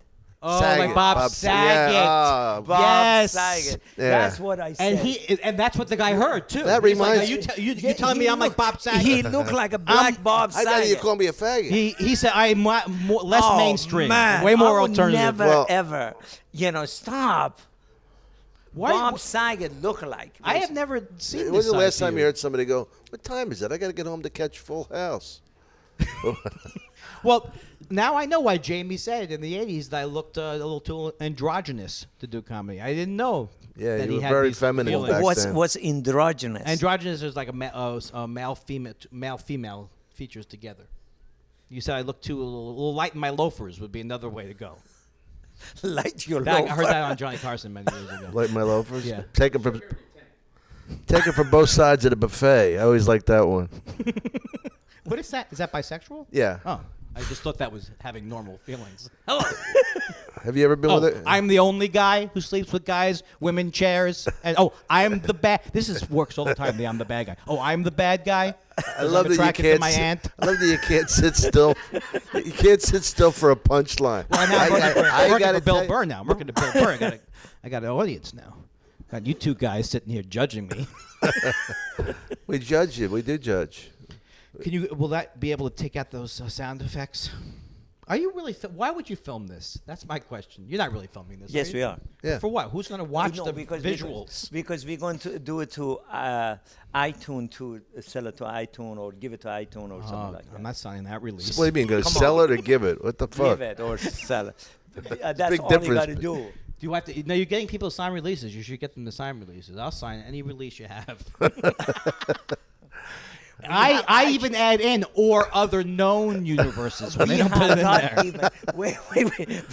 Oh, Saget. like Bob Bob Saget. Yeah. Bob Yes. Saget. Yeah. That's what I said. And that's what the guy heard too. That He's like, reminds "Are me- you telling me I'm like Bob Saget?" He looked like a black Bob I'd Saget. rather you call me a faggot. He said I'm less Oh, mainstream, man. way more I would alternative. Never Well- ever. Stop. Why- Bob Saget look like. I have never seen When this was the side last to time you heard somebody go, "What time is it? I got to get home to catch Full House"? Well, now I know why Jamie said in the 80s that I looked a little too androgynous to do comedy. I didn't know Yeah, that you he were had very these feminine feelings. back What's then. what's androgynous? Androgynous is like a male-female features together. You said I look too a little light in my loafers would be another way to go. Light your I heard loafer. that on Johnny Carson many years ago. Like my loafers? Yeah. Take them from both sides of the buffet. I always like that one. What is that? Is that bisexual? Yeah. Oh, I just thought that was having normal feelings. Hello. Have you ever been with it? I'm the only guy who sleeps with guys, women, chairs, and I'm the bad. This works all the time. I'm the bad guy. Oh, I'm the bad guy. I love that you attracted to can't. my aunt. I love that you can't sit still. You can't sit still for a punchline. Well, now I'm working gotta for Bill tell you- Burr now. I'm working to Bill Burr. I got an audience now. Got you two guys sitting here judging me. We judge you. We do judge. Will that be able to take out those sound effects? Are you really? Why would you film this? That's my question. You're not really filming this. Yes, are you? we are. Yeah. For what? Who's going to watch No, the because visuals? Because we're going to do it to iTunes to sell it to iTunes or give it to iTunes or something like that. I'm not signing that release. What do you mean? Going to Come sell on. it or give it? What the fuck? Give it or sell it. That's big all you difference. got to do. Do you have to? No, you're getting people to sign releases. You should get them to sign releases. I'll sign any release you have. I even add in or other known universes when they don't put it in there. Wait.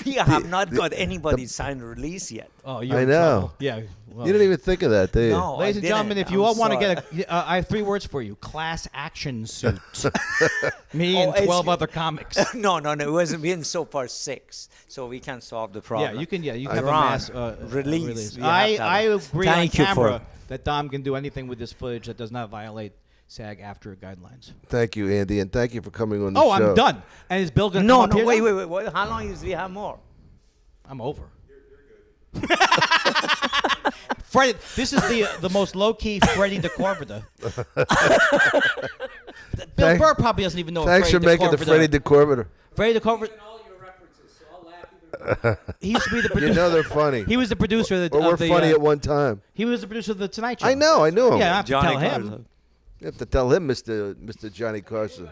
We have not got anybody signed a release yet. Oh, you're I in know. trouble. Yeah. Well, You didn't even think of that, did you? No, ladies I and gentlemen, didn't. if you I'm all want to sorry. get I have 3 words for you: class action suit. Me Oh, and it's- 12 other comics. No. It wasn't been so far 6, so we can solve the problem. Yeah, you can. Yeah, you can have a Ron, mass release. We I have to have it. agree Thank on you for camera it. that Dom can do anything with this footage that does not violate SAG-AFTRA guidelines. Thank you, Andy, and thank you for coming on the Oh, show. I'm done. And is Bill going to No, come up here wait. now? Wait. How long is we have more? I'm over. Freddie. This is the most low key Freddie DeCorvida. Bill Burr probably doesn't even know. Thanks for making the Freddie DeCorvida. Freddie DeCorvida. He used to be the producer. You know they're funny. He was the producer of the. Or we're of the, funny at one time. He was the producer of the Tonight Show. I know him. Yeah, I have to Johnny tell him. Carson. You have to tell him, Mr. Johnny Carson.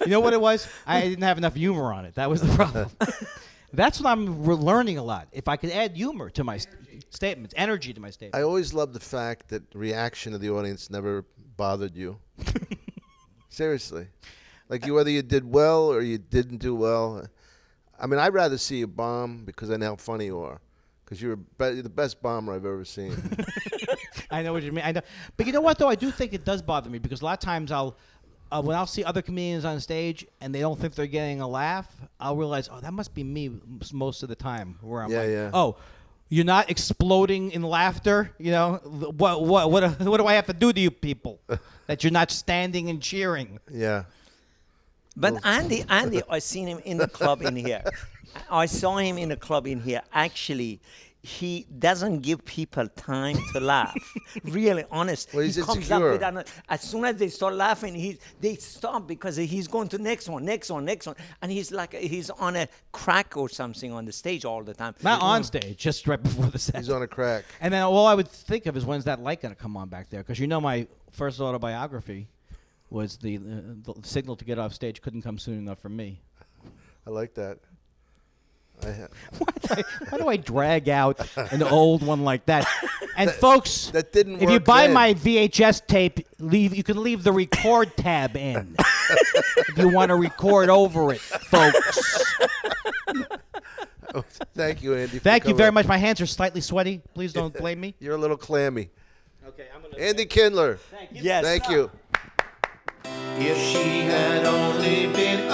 You know what it was? I didn't have enough humor on it. That was the problem. That's what I'm learning a lot. If I could add humor to my statements, energy to my statements. I always love the fact that the reaction of the audience never bothered you. Seriously. Like whether you did well or you didn't do well. I mean, I'd rather see you bomb because I know how funny you are. Because you're the best bomber I've ever seen. I know what you mean. I know, but you know what though? I do think it does bother me because a lot of times when I'll see other comedians on stage and they don't think they're getting a laugh, I'll realize, oh, that must be me most of the time. Where I'm oh, you're not exploding in laughter. You know what do I have to do to you people that you're not standing and cheering? Yeah. But Andy, I seen him in the club in here. I saw him in the club in here. Actually, he doesn't give people time to laugh. Really honest. Well, he's he comes insecure. up with as soon as they start laughing, they stop because he's going to next one, and he's like he's on a crack or something on the stage all the time. Not on stage, just right before the set. He's on a crack. And then all I would think of is when's that light going to come on back there? Because my first autobiography was the signal to get off stage couldn't come soon enough for me. I like that. Why do I drag out an old one like that? And folks, that didn't if you work buy then. my VHS tape, you can leave the record tab in if you want to record over it, folks. Thank you, Andy. Thank you very much. My hands are slightly sweaty. Please don't blame me. You're a little clammy. Okay, I'm gonna. Andy Kindler. Thank you. Yes. Thank you. If she had only been